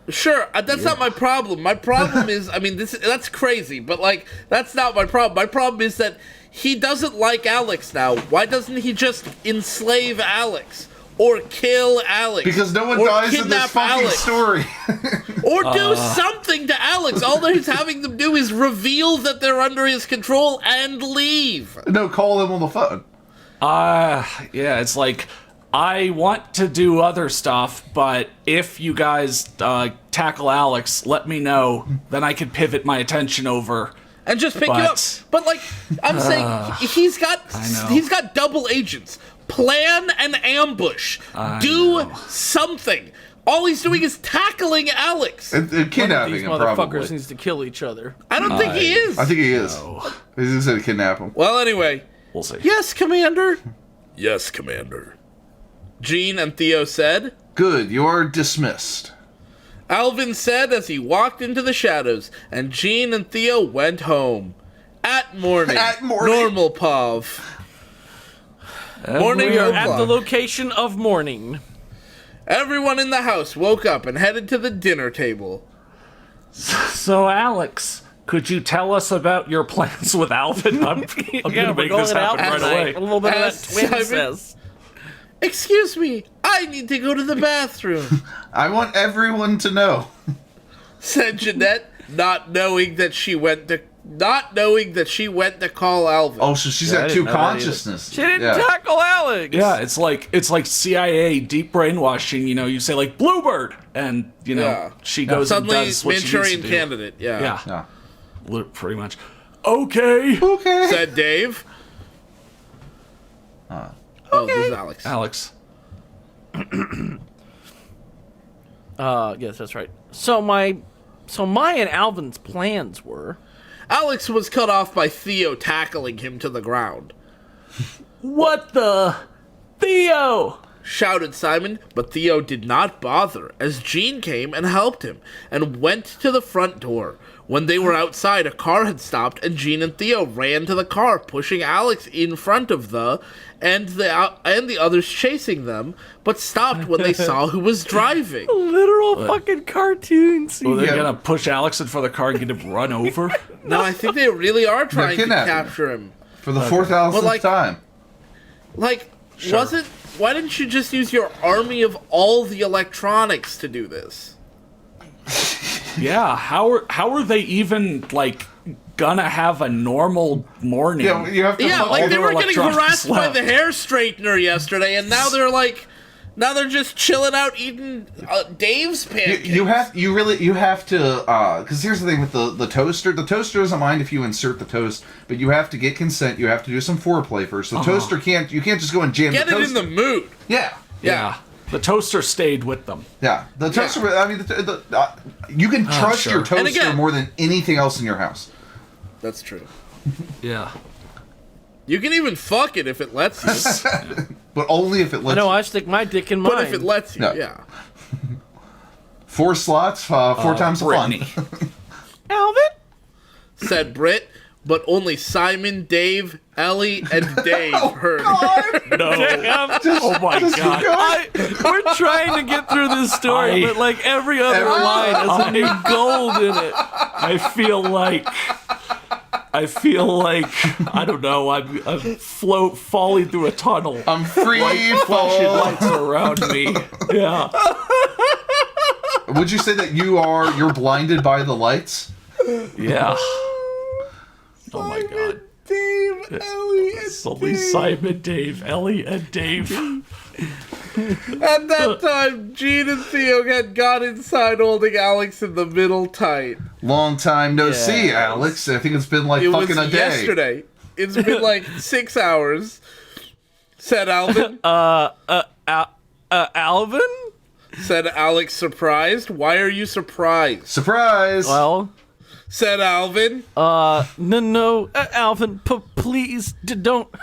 Sure, that's not my problem. My problem is, I mean, that's crazy, but like, that's not my problem. My problem is that he doesn't like Alex now. Why doesn't he just enslave Alex? Or kill Alex? Because no one or dies in this kidnap fucking Alex? story. Or do something to Alex. All that he's having them do is reveal that they're under his control and leave. No, call him on the phone. Yeah, it's like, I want to do other stuff, but if you guys tackle Alex, let me know. Then I can pivot my attention over. And just pick you up. But- But like, I'm saying, he's got double agents. Plan an ambush. Do something. All he's doing is tackling Alex. And kidnapping These him, motherfuckers probably. needs to kill each other. I don't think he is. I think he is. He's just gonna kidnap him. Well, anyway. We'll see. Yes, Commander. Yes, Commander. Gene and Theo said. Good, you're dismissed. Alvin said as he walked into the shadows, and Jean and Theo went home. At morning. Normal Pav. Morning We are o'clock. at the location of morning. Everyone in the house woke up and headed to the dinner table. So, Alex, could you tell us about your plans with Alvin? I'm gonna make this happen right away. A little bit of that As twin Simon- says. Excuse me, I need to go to the bathroom, I want everyone to know. said Jeanette, not knowing that she went to call Alvin. Oh, so she's I got didn't two know that either. consciousnesses. She didn't tackle Alex. Yeah, it's like CIA deep brainwashing. You know, you say like Bluebird, and you know Yeah. she goes Suddenly, and does what she Manchurian needs to do. Candidate. Yeah. Yeah, pretty much. Okay, Okay. Said Dave. Oh, this is Alex. Alex. Yes, that's right. So my and Alvin's plans were. Alex was cut off by Theo tackling him to the ground. What the Theo? Shouted Simon, but Theo did not bother as Jean came and helped him and went to the front door. When they were outside, a car had stopped and Jean and Theo ran to the car, pushing Alex in front of the others chasing them, but stopped when they saw who was driving. Literal fucking cartoon scene. Well, they're Yeah. gonna push Alex in front of the car and get him run over. No, I think they really are trying to kidnapping him. capture him. For the 4,000th Well, like- time. Like, why didn't you just use your army of all the electronics to do this? Yeah, how are they even like gonna have a normal morning? Yeah, you have to Yeah, put like all they the were getting electronics harassed by left. the hair straightener yesterday, and now they're just chilling out eating Dave's pancakes. You have to because here's the thing with the toaster. The toaster doesn't mind if you insert the toast, but you have to get consent. You have to do some foreplay first. The toaster can't just go and jam Get the it toaster. in the mood. Yeah. Yeah, the toaster stayed with them. Yeah, the toaster. I mean, you can trust sure. your And toaster again- more than anything else in your house. That's true. Yeah. You can even fuck it if it lets you. But only if it I lets. know I stick my dick in mine. But if it lets you, No. yeah. 4 slots, 4 times the fun. Brittany. Alvin? Said Britt, but only Simon, Dave, Ellie, and Dave heard. No. Oh my god. We're trying to get through this story, but like every other line has a new gold in it. I feel like I don't know. I'm falling through a tunnel. I'm free Flashing fall. lights around me. Yeah. Would you say that you're blinded by the lights? Yeah. Oh my god. Dave, Ellie, and It's only Simon, Dave, Ellie, and Dave. At that time, Jean and Theo had got inside holding Alex in the middle tight. Long time no see, Alex. I think it's been like It was fucking a day. yesterday. It's been like 6 hours, said Alvin. Alvin? Said Alex, surprised. Why are you surprised? Surprise! Well, Said Alvin. no, Alvin, please don't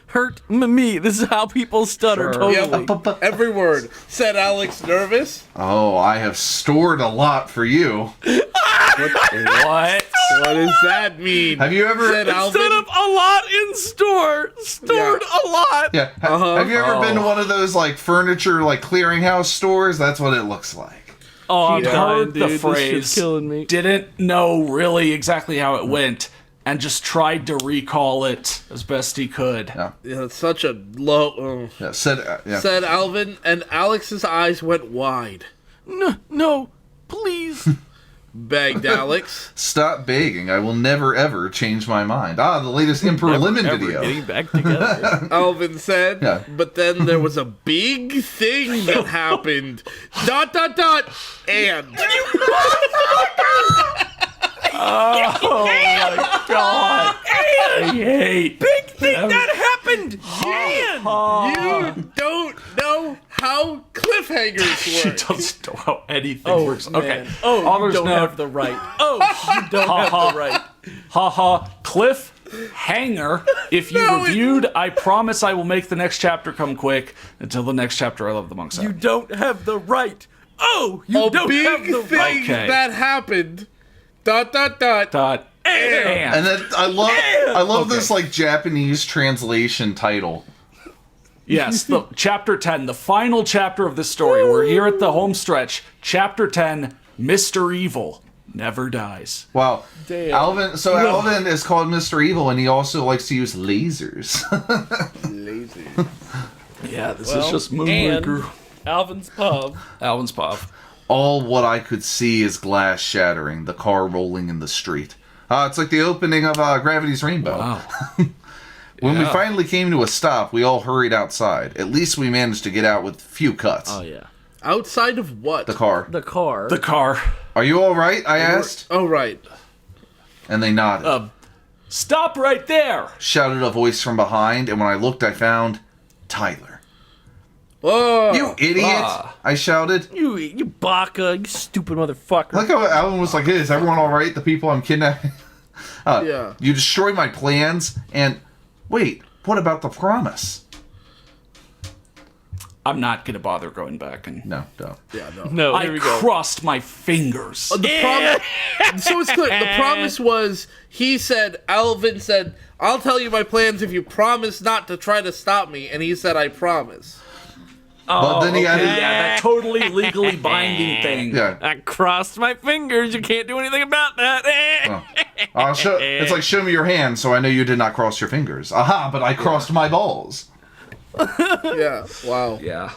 hurt me. This is how people stutter, Sure. totally. Every word. Said Alex, nervous. Oh, I have stored a lot for you. What? What does that mean? Have you ever? Said Alvin. Instead of a lot in store, stored a lot. Yeah. Have you ever been to one of those like furniture like clearinghouse stores? That's what it looks like. Oh, I'm He'd dying, heard dude. the This phrase, shit's killing me. didn't know really exactly how it went, and just tried to recall it as best he could. Yeah. Yeah, it's such a low. Yeah. Said. Yeah. Said Alvin, and Alex's eyes went wide. No, please. Begged Alex. Stop begging. I will never ever change my mind. The latest Emperor Lemon Ever video. getting back together. Alvin said. Yeah. But then there was a big thing that happened. ... And. Oh my god! I hate Big thing that happened, Jan. You don't know how cliffhangers She work. doesn't know how anything works. Okay. Man. Oh, Author's you don't note. have the right. Oh, you don't have the right. Haha. Cliff hanger. If you No, reviewed, I promise I will make the next chapter come quick. Until the next chapter, I love the monks. You don't have the right. Oh, you A don't big have the thing Okay. that happened. Dot dot dot. And And then I love this like Japanese translation title. yes, the chapter 10, the final chapter of this story. We're here at the home stretch. Chapter 10, Mr. Evil never dies. Wow. Damn. Alvin is called Mr. Evil, and he also likes to use lasers. Lazy. Yeah, this Well, is just and Moonraker. Alvin's pub. Alvin's pop. All what I could see is glass shattering, the car rolling in the street. It's like the opening of Gravity's Rainbow. Wow. When we Yeah. finally came to a stop, we all hurried outside. At least we managed to get out with few cuts. Oh yeah, Outside of what? The car. the car. The car. Are you all right? I asked. Oh, right. And they nodded. Stop right there! Shouted a voice from behind, and when I looked, I found Tyler. Whoa. You idiot! Ah. I shouted. you baka, you stupid motherfucker. Look how Alvin was like, hey, is everyone all right? The people I'm kidnapping? Yeah. You destroyed my plans, and... Wait, what about the promise? I'm not gonna bother going back and... No, don't. Yeah, no. No, here I we go. crossed my fingers. So it's clear. The promise was, Alvin said, I'll tell you my plans if you promise not to try to stop me. And he said, I promise. But then he Okay, added... yeah, that totally legally binding thing. Yeah. I crossed my fingers. You can't do anything about that. It's like, show me your hand so I know you did not cross your fingers. Aha, but I crossed my balls. Yeah. Wow. Yeah.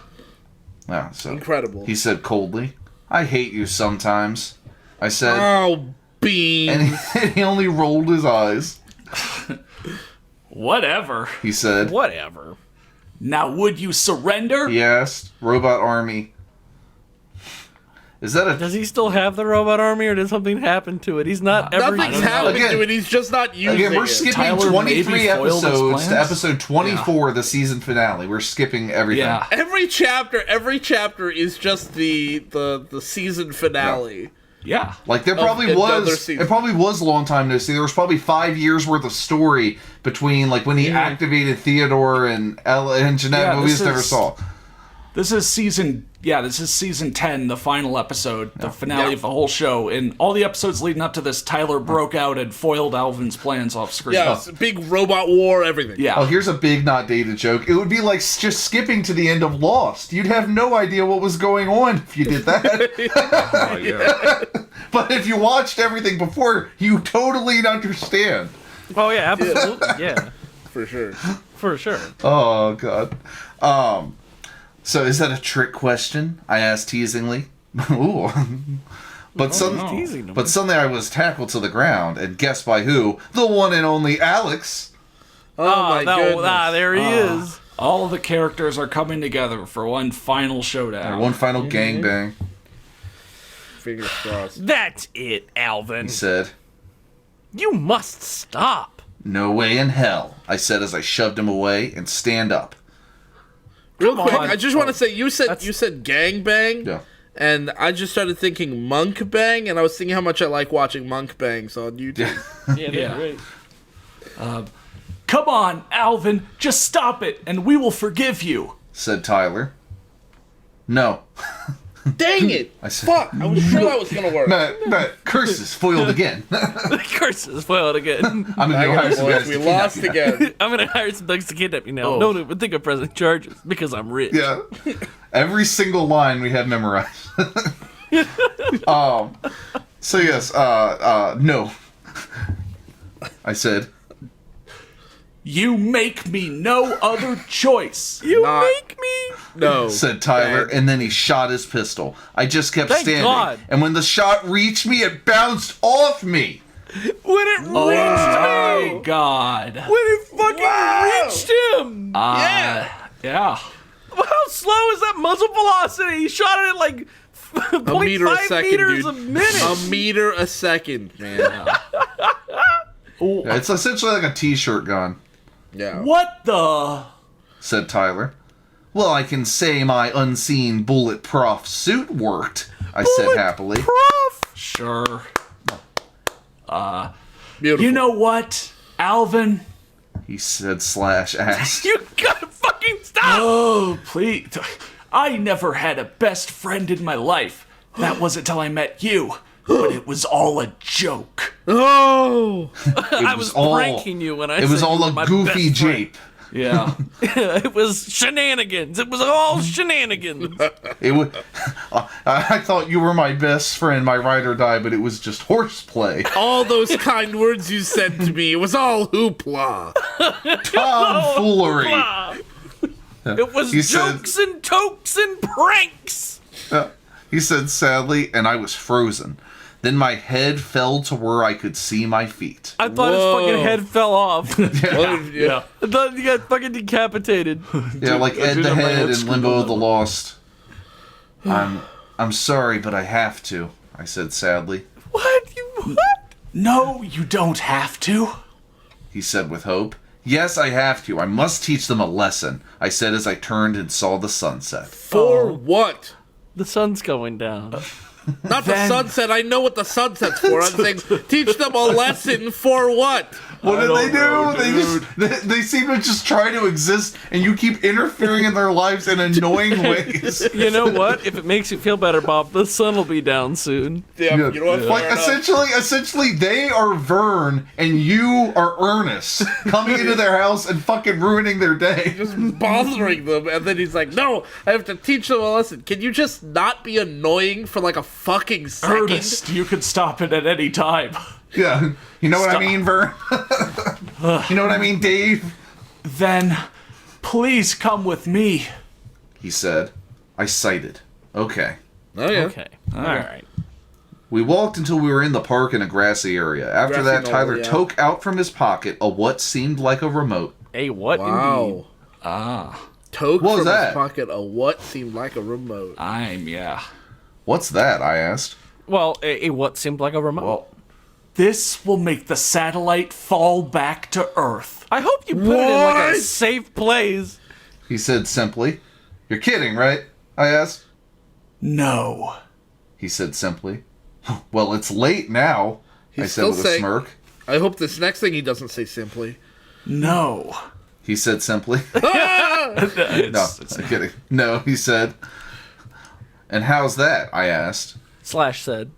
Yeah, so Incredible. he said coldly, I hate you sometimes. I said, Oh, Bean. and he only rolled his eyes. Whatever. He said, Whatever. Now would you surrender? he asked, Robot Army. Is that a... Does he still have the robot army, or did something happen to it? He's not ever. Nothing's don't know. happened Again- to it. He's just not using Again, we're it. skipping Tyler 23 maybe foiled his episodes to plans? episode 24, the season finale. We're skipping everything. Yeah. Every chapter is just the season finale. Yeah. Like there probably another was, season. it probably was a long time no see. There was probably 5 years worth of story between like when he activated Theodore and Ella and Jeanette, Yeah, but we this just never is- saw. This is season 10, the final episode, the finale Yeah. of the whole show. And all the episodes leading up to this, Tyler broke out and foiled Alvin's plans off screen. Yeah, it's a big robot war, everything. Yeah. Oh, here's a big not dated joke. It would be like just skipping to the end of Lost. You'd have no idea what was going on if you did that. But if you watched everything before, you totally understand. Oh yeah, absolutely. Yeah, For sure. for sure. Oh god. So is that a trick question? I asked teasingly. Ooh. But teasing him. suddenly I was tackled to the ground, and guess by who? The one and only Alex. Oh, my goodness. There he is. All of the characters are coming together for one final showdown. One final gangbang, Fingers crossed. That's it, Alvin. he said. You must stop. No way in hell, I said as I shoved him away and stand up. Real quick, on. I just want to say you said That's- gangbang. Yeah. And I just started thinking monk bang, and I was thinking how much I like watching monk bangs on YouTube. Yeah, Yeah. great. Come on, Alvin, just stop it, and we will forgive you. Said Tyler. No. Dang it! I said- Fuck! I was sure that was gonna work. Matt, curses foiled again. The curse is foiled again. I'm gonna go hire some guys We to kidnap lost you. again. I'm gonna hire some thugs to kidnap you now. Oh. Don't even think of pressing charges because I'm rich. Yeah. Every single line we have memorized. So yes, no. I said, You make me no other choice. You Not- make me. No. said Tyler, and then he shot his pistol. I just kept Thank standing. God. And when the shot reached me, it bounced off me. When it Oh reached my me. god. When it fucking reached him. Yeah. How slow is that muzzle velocity? He shot it at like A meter a 0.5 second, meters dude. a minute. A meter a second, man. Yeah, it's essentially like a t-shirt gun, Yeah. What the? said Tyler. Well, I can say my unseen bulletproof suit worked, I said happily. Prof. Sure. Beautiful. You know what, Alvin? He said slash asked. You gotta fucking stop. Oh, please. I never had a best friend in my life. That wasn't till I met you. But it was all a joke. Oh! I was pranking you when I said It was you all were a my goofy best friend. jape. Yeah. It was shenanigans. It was all shenanigans. It was. I thought you were my best friend, my ride or die, but it was just horseplay. All those kind words you said to me, it was all hoopla. Tomfoolery. It was He said- jokes and tokes and pranks. He said sadly, and I was frozen. Then my head fell to where I could see my feet. I thought his Whoa. fucking head fell off. Yeah. I thought he got fucking decapitated. Yeah, like Ed dude, the my Head head in screwed Limbo up. of the Lost. I'm sorry, but I have to, I said sadly. What? What? No, you don't have to. He said with hope. Yes, I have to. I must teach them a lesson, I said as I turned and saw the sunset. For what? The sun's going down. Not the sunset. I know what the sunset's for. I'm saying, teach them a lesson for what? What did they do? know, They seem to just try to exist, and you keep interfering in their lives in annoying ways. You know what? If it makes you feel better, Bob, the sun will be down soon. Yeah, you know what? Like Fair enough. essentially, they are Vern and you are Ernest coming into their house and fucking ruining their day. Just bothering them, and then he's like, "No, I have to teach them a lesson. Can you just not be annoying for like a fucking second?" Ernest, you can stop it at any time. Yeah, you know what I Stop. mean, Vern? You know what I mean, Dave? Then, please come with me. He said. I cited. Okay. Oh yeah. Okay. All right. We walked until we were in the park in a grassy area. After that, Grassy Tyler knoll, yeah. took out from his pocket a what seemed like a remote. Hey, what indeed? Wow. Toke What was from that? his pocket a what seemed like a remote. Yeah. What's that? I asked. Well, a what seemed like a remote. Well, this will make the satellite fall back to Earth. I hope you put it in like a What? safe place. He said simply. You're kidding, right? I asked. No. He said simply. Well, it's late now, I said still with a saying- smirk. I hope this next thing he doesn't say simply. No. He said simply. It's- No, it's- I'm kidding. No, he said. And how's that? I asked. Slash said.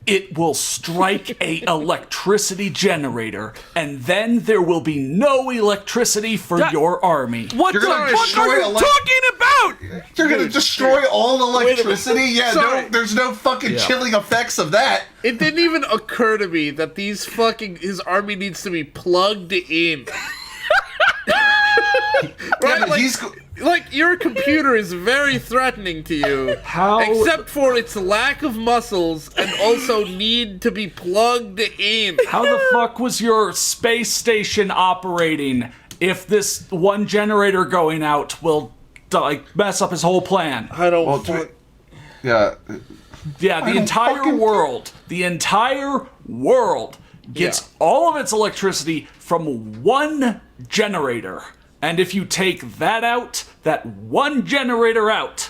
It will strike a electricity generator, and then there will be no electricity for That- your army. What You're the gonna fuck destroy are you elec- talking about? You're gonna destroy all electricity? Yeah, Sorry. no, there's no fucking chilling effects of that. It didn't even occur to me that his army needs to be plugged in. Right? but Like, he's- like your computer is very threatening to you. How- Except for its lack of muscles and also need to be plugged in. How the fuck was your space station operating if this one generator going out will like mess up his whole plan? I don't Well, yeah, Yeah, the don't entire fucking- world gets all of its electricity from one generator. And if you take that out, that one generator out,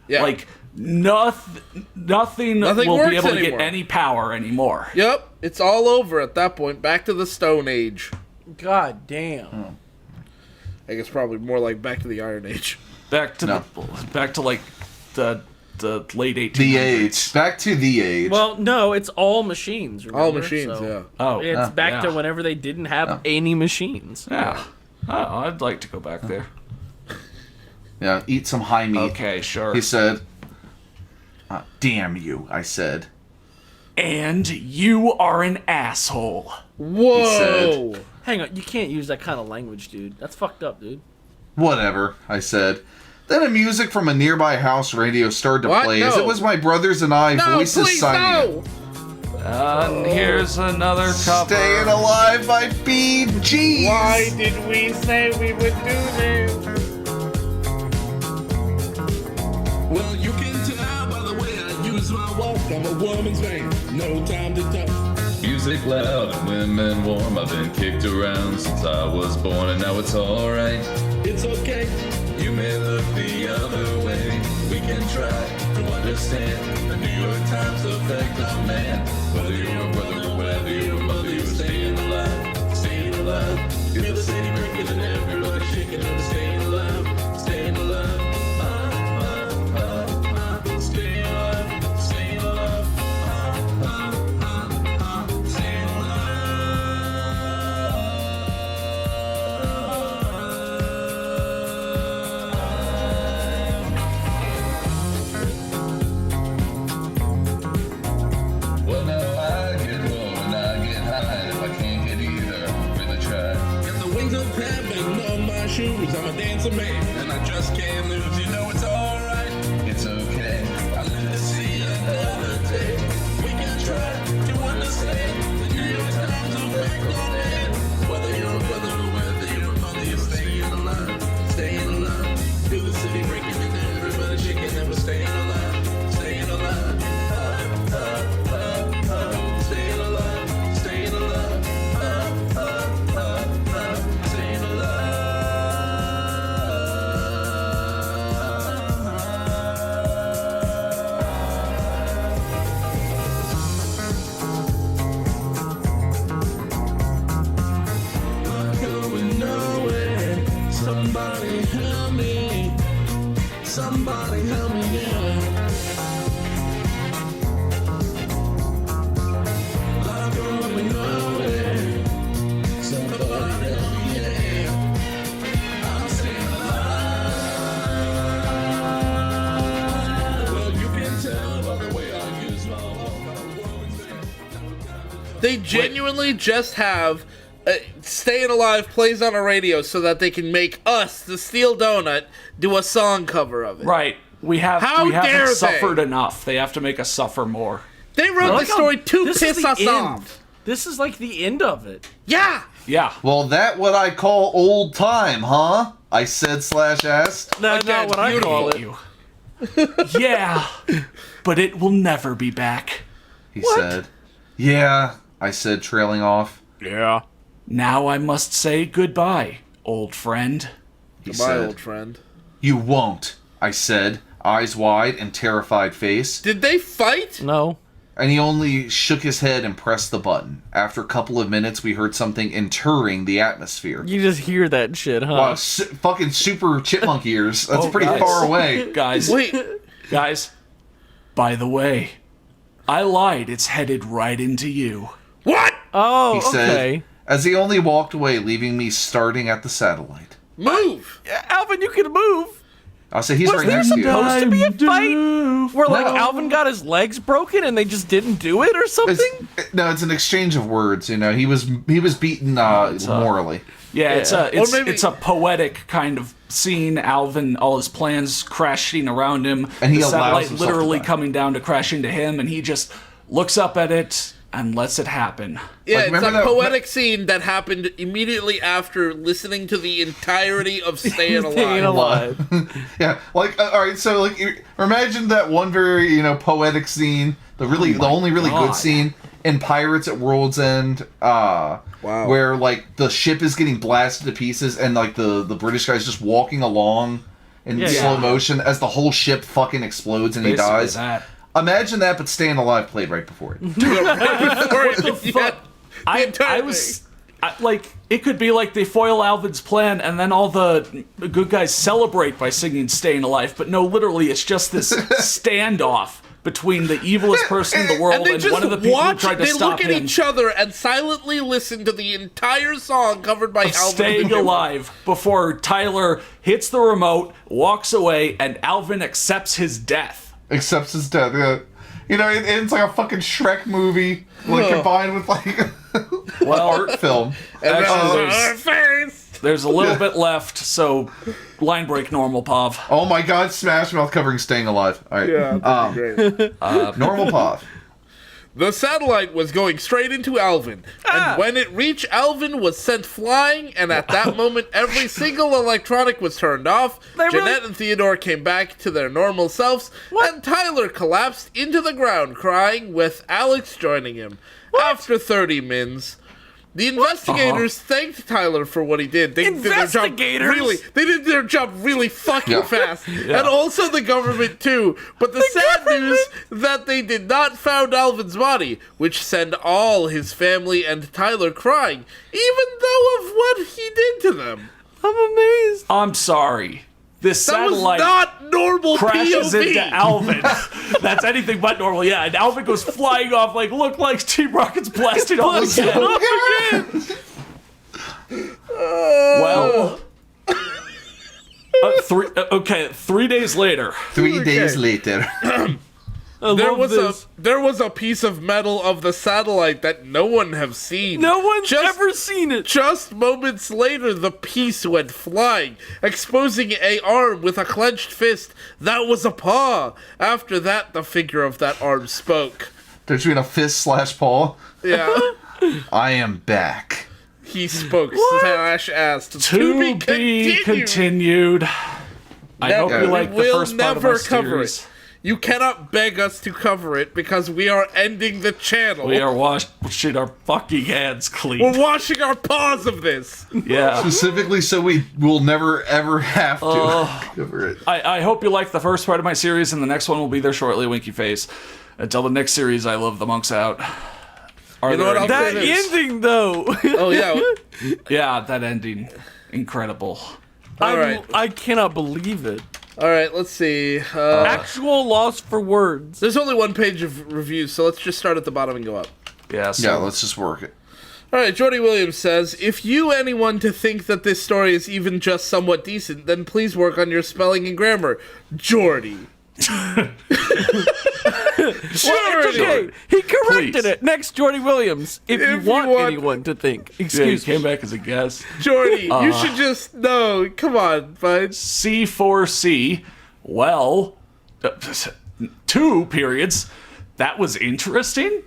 Yeah. like nothing will be works able to anymore. get any power anymore. Yep, it's all over at that point. Back to the Stone Age. God damn. I guess probably more like back to the Iron Age. Back to like the late 1800s. the age. Back to the age. Well, no, it's all machines. Remember? All machines, So yeah. Oh, It's back to yeah. whenever they didn't have any machines. Yeah. Oh, I'd like to go back there. Yeah, eat some high meat. Okay, sure. He said. Damn you, I said. And you are an asshole. Whoa! Hang on, you can't use that kind of language, dude. That's fucked up, dude. Whatever, I said. Then a music from a nearby house radio started to What? play as No. it was my brothers and I, No, voices please, signing. no! And here's another cover. Staying Alive by Bee Gees. Why did we say we would do this? Well, you can tell by the way I use my walk. I'm a woman's man, no time to talk. Music loud and women warm. I've been kicked around since I was born, and now it's alright. It's okay. You may look the other way. We can try to understand the New York Times effect on man. Whether you're a brother or whether you're a mother, you're staying alive, staying alive. Feel the same rhythm that everybody shaking up, staying alive, staying alive. shoes. I'm a dancing man, and I just can't lose. You know it's alright. It's okay. I live to see another day. We can try to understand the New York Times effect on man. Whether you're a brother or whether you're a mother, you're staying alive, staying alive. Feel the city breaking and everybody shaking, and we're staying alive, staying alive. Staying alive, staying alive. Staying alive. Going nowhere. Somebody help me. Somebody help me, yeah. I'm going nowhere. Somebody help me, yeah. I'm staying alive. Well, you can tell by the way I use my walk. They genuinely just have Staying Alive plays on a radio so that they can make us, the Steel Donut, do a song cover of it. Right. We How haven't dare they? suffered enough. They have to make us suffer more. They wrote the story to This is piss the us end. off. This is like the end of it. Yeah. Yeah. Well, that what I call old time, huh? I said / asked. That's Again, not what I call it. You. Yeah. But it will never be back. He said. Yeah, I said, trailing off. Yeah. Now I must say goodbye, old friend. He Goodbye, said. old friend. You won't, I said, eyes wide and terrified face. Did they fight? No. And he only shook his head and pressed the button. After a couple of minutes, we heard something entering the atmosphere. You just hear that shit, huh? Wow, fucking super chipmunk ears. That's pretty guys. far away. Guys. Wait. Guys. By the way, I lied. It's headed right into you. What? Oh, He said, okay. as he only walked away, leaving me starting at the satellite. Move. Alvin, you can move. I said, he's Was right there next to you. supposed to be a fight where like No. Alvin got his legs broken and they just didn't do it or something? No, it's an exchange of words. You know, he was beaten morally. Yeah, Yeah. maybe- it's a poetic kind of scene. Alvin, all his plans crashing around him, And he the allows satellite himself to literally die. coming down to crash into him, and he just looks up at it and lets it happen. Yeah, Like, it's a remember that- poetic scene that happened immediately after listening to the entirety of Staying Alive. Staying alive. Yeah, like all right. So like, imagine that one very poetic scene, the only really God. good scene in Pirates at World's End. Wow. Where like the ship is getting blasted to pieces, and like the British guy's just walking along in slow Yeah. motion as the whole ship fucking explodes and he Basically dies. that. Imagine that, but Staying Alive played right before it. What the Fuck. I was like, it could be like they foil Alvin's plan, and then all the good guys celebrate by singing "Staying Alive." But no, literally, it's just this standoff between the evilest person in the world And they and, just one of the people who watch. tried to They stop look at him. each other and silently listen to the entire song covered by Alvin. Staying and the alive before Tyler hits the remote, walks away, and Alvin accepts his death. Accepts his death. Yeah. You know, it's like a fucking Shrek movie, like combined with like Well, art film. actually, there's a little bit left, so line break normal, Pav. Oh my God, Smash Mouth covering Staying Alive. All right, great. normal Pav. The satellite was going straight into Alvin, and when it reached Alvin was sent flying, and at that moment every single electronic was turned off. Jeanette and Theodore came back to their normal selves, and Tyler collapsed into the ground crying, with Alex joining him. After 30 mins, the investigators thanked Tyler for what he did. They did their job Investigators? they did their job really fucking Yeah. fast. And also the government too. But the sad news that they did not found Alvin's body, which sent all his family and Tyler crying, even though of what he did to them. I'm amazed. I'm sorry. This That was satellite not normal crashes POV. into Alvin. That's anything but normal. Yeah, and Alvin goes flying off like, look like Team Rocket's blasting off again. Well, 3 days later. 3 days later. There was a piece of metal of the satellite that no one have seen. No one's ever seen it. Just moments later, the piece went flying, exposing a arm with a clenched fist that was a paw. After that, the figure of that arm spoke. There's been a fist/paw. Yeah. I am back. He spoke / asked. To be continued. I hope you like the We'll first part of my never cover series. it. You cannot beg us to cover it because we are ending the channel. We are washing our fucking hands clean. We're washing our paws of this. Yeah. Specifically so we will never, ever have to cover it. I hope you like the first part of my series, and the next one will be there shortly, Winky Face. Until the next series, I love the monks out. You know what I'll That say this. ending, though. Oh, yeah. Yeah, that ending. Incredible. All right. I cannot believe it. All right, let's see. Actual loss for words. There's only one page of reviews, so let's just start at the bottom and go up. Yeah, so Yeah, let's just work it. All right, Jordy Williams says, if you anyone to think that this story is even just somewhat decent, then please work on your spelling and grammar. Jordy. It's okay. He corrected Please. it. Next, Jordy Williams. If you want anyone to think. yeah, he Excuse me. came back as a guest. Jordy, you should just know. Come on, bud. C4C, well, 2 periods. That was interesting.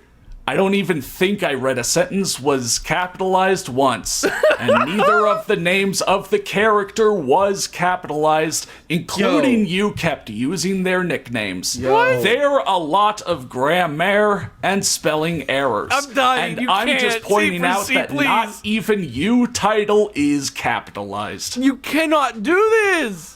I don't even think I read a sentence was capitalized once, and neither of the names of the character was capitalized, including you kept using their nicknames. What? There are a lot of grammar and spelling errors. I'm dying. And You I'm can't. just pointing C for out C, that please. not even you title is capitalized. You cannot do this.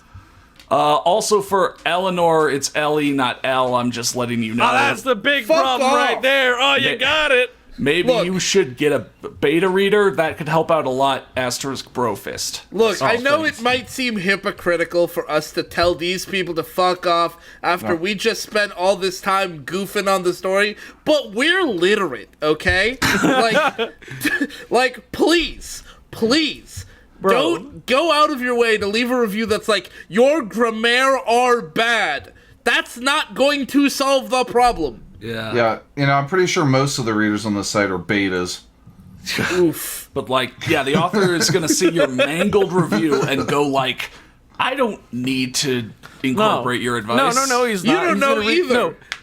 Also for Eleanor, it's Ellie, not L. I'm just letting you know. Oh, that's the big Fuck problem off. right there. Oh, you got it. Maybe Look. you should get a beta reader. That could help out a lot. Asterisk Brofist. Look, I know thanks. it might seem hypocritical for us to tell these people to fuck off after we just spent all this time goofing on the story, but we're literate, okay? like, please, Bro. don't go out of your way to leave a review that's like, your grammar are bad. That's not going to solve the problem. Yeah. Yeah, I'm pretty sure most of the readers on this site are betas. Oof. But the author is going to see your mangled review and go like, I don't need to incorporate your advice. No, he's You not. don't He's know gonna read- either.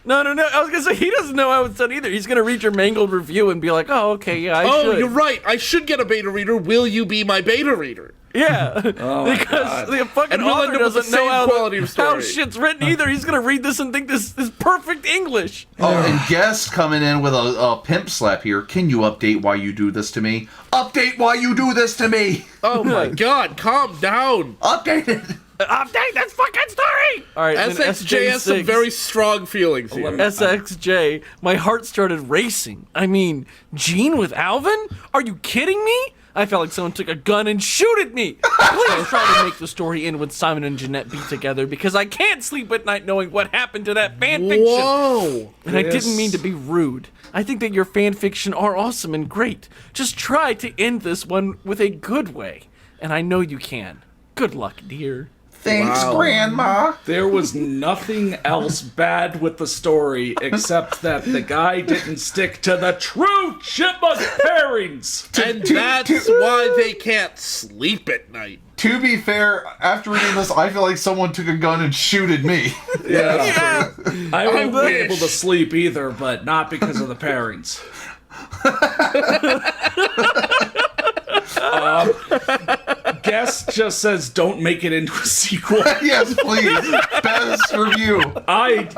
No. I was gonna say he doesn't know how it's done either. He's gonna read your mangled review and be like, "Oh, okay, yeah, I should." Oh, you're right. I should get a beta reader. Will you be my beta reader? Yeah, my because God. the fucking And we'll author end up with the doesn't know same how, quality of how story. shit's written either. He's gonna read this and think this is perfect English. Oh, and guest coming in with a pimp slap here. Can you update why you do this to me? Update why you do this to me! Oh my god, calm down. Update it! Update this fucking story. All right, then SXJ has some SJ6. very strong feelings here. SXJ, my heart started racing. I mean, Gene with Alvin? Are you kidding me? I felt like someone took a gun and shooted me. Please try to make the story end when Simon and Jeanette be together because I can't sleep at night knowing what happened to that fan fiction. Whoa. And I didn't mean to be rude. I think that your fan fiction are awesome and great. Just try to end this one with a good way. And I know you can. Good luck, dear. Thanks, Wow. Grandma! There was nothing else bad with the story except that the guy didn't stick to the true chipmunk pairings. And that's why they can't sleep at night. To be fair, after reading this, I feel like someone took a gun and shooted me. Yeah. I won't be wish. able to sleep either, but not because of the pairings. Guest just says, don't make it into a sequel. Yes, please. Best review. I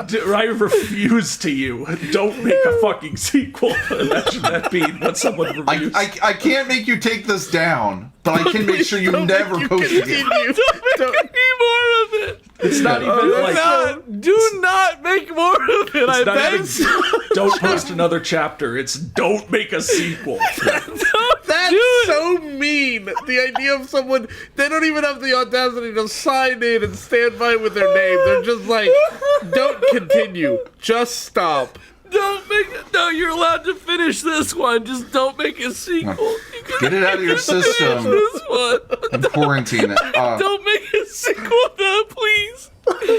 refuse to you. Don't make a fucking sequel. Imagine that being what someone reviews. I can't make you take this down, but I can make sure you never post it again. Don't- Any more of it. It's not even Do not make more of it. I not beg. even, don't post another chapter. It's don't make a sequel. That's so mean. The idea of someone, they don't even have the audacity to sign in and stand by with their name. They're just like, don't continue. Just stop. Don't make it. No, you're allowed to finish this one. Just don't make a sequel. You can Get it out of your system this one. and quarantine it. Don't make a sequel, though, please.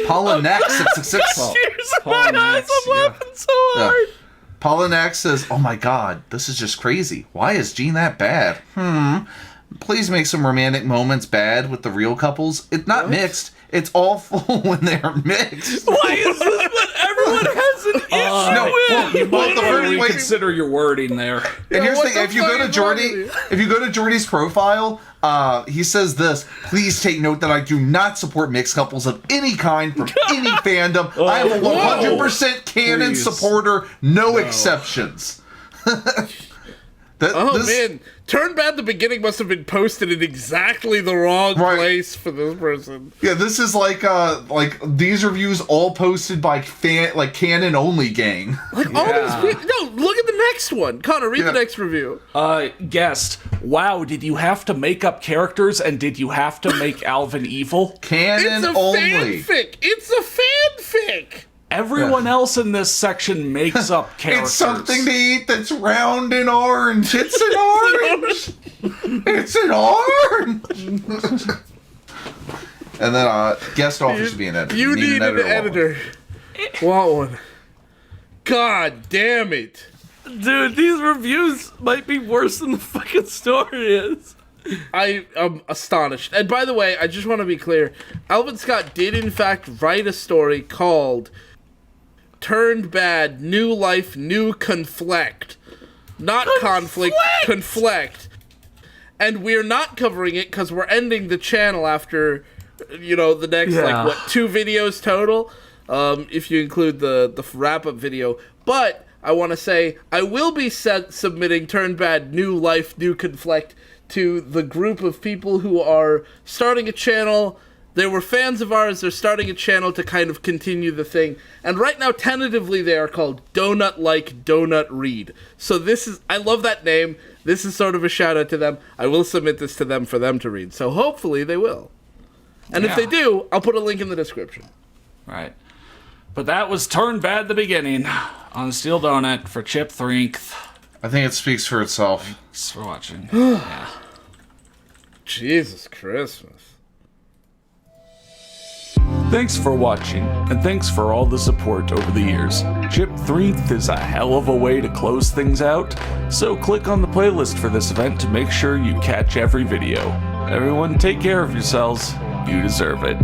Paula Nack 666. Cheers my eyes. I'm laughing so hard. Pollinax says, "Oh my god, this is just crazy. Why is Gene that bad? Please make some romantic moments bad with the real couples. It's not mixed. It's awful when they're mixed." Why is this what everyone has an issue with? You might the want to first- reconsider your wording there. And here's the what thing: the if you go to Jordy's profile, he says this. Please take note that I do not support mixed couples of any kind from any fandom. I am a 100% canon Please. supporter, no exceptions. Man, Turn Bad the beginning must have been posted in exactly the wrong place for this person. Yeah, this is like these reviews all posted by canon only gang. Like all these people. No, look at the next one. Connor, read the next review. Guest, wow, did you have to make up characters and did you have to make Alvin evil? Canon It's a only. fanfic. It's a fanfic. Everyone else in this section makes up characters. It's something to eat that's round and orange. It's an orange. It's an orange. And then guest offers to be an editor. You need an want one. editor. Want one. God damn it. Dude, these reviews might be worse than the fucking story is. I am astonished. And by the way, I just want to be clear. Alvin Scott did in fact write a story called Turned Bad, New Life, New Conflict. Not conflict, conflict. And we're not covering it because we're ending the channel after, the next, 2 videos total? If you include the wrap-up video. But I want to say, I will be submitting Turned Bad, New Life, New Conflict to the group of people who are starting a channel. They were fans of ours. They're starting a channel to kind of continue the thing. And right now, tentatively, they are called Donut Like Donut Read. So I love that name. This is sort of a shout out to them. I will submit this to them for them to read. So hopefully they will. And if they do, I'll put a link in the description. Right. But that was Turn Bad the beginning on Steel Donut for Chip Thrinth. I think it speaks for itself. Thanks for watching. Yeah. Jesus Christmas. Thanks for watching, and thanks for all the support over the years. Chip Thrinth is a hell of a way to close things out, so click on the playlist for this event to make sure you catch every video. Everyone take care of yourselves. You deserve it.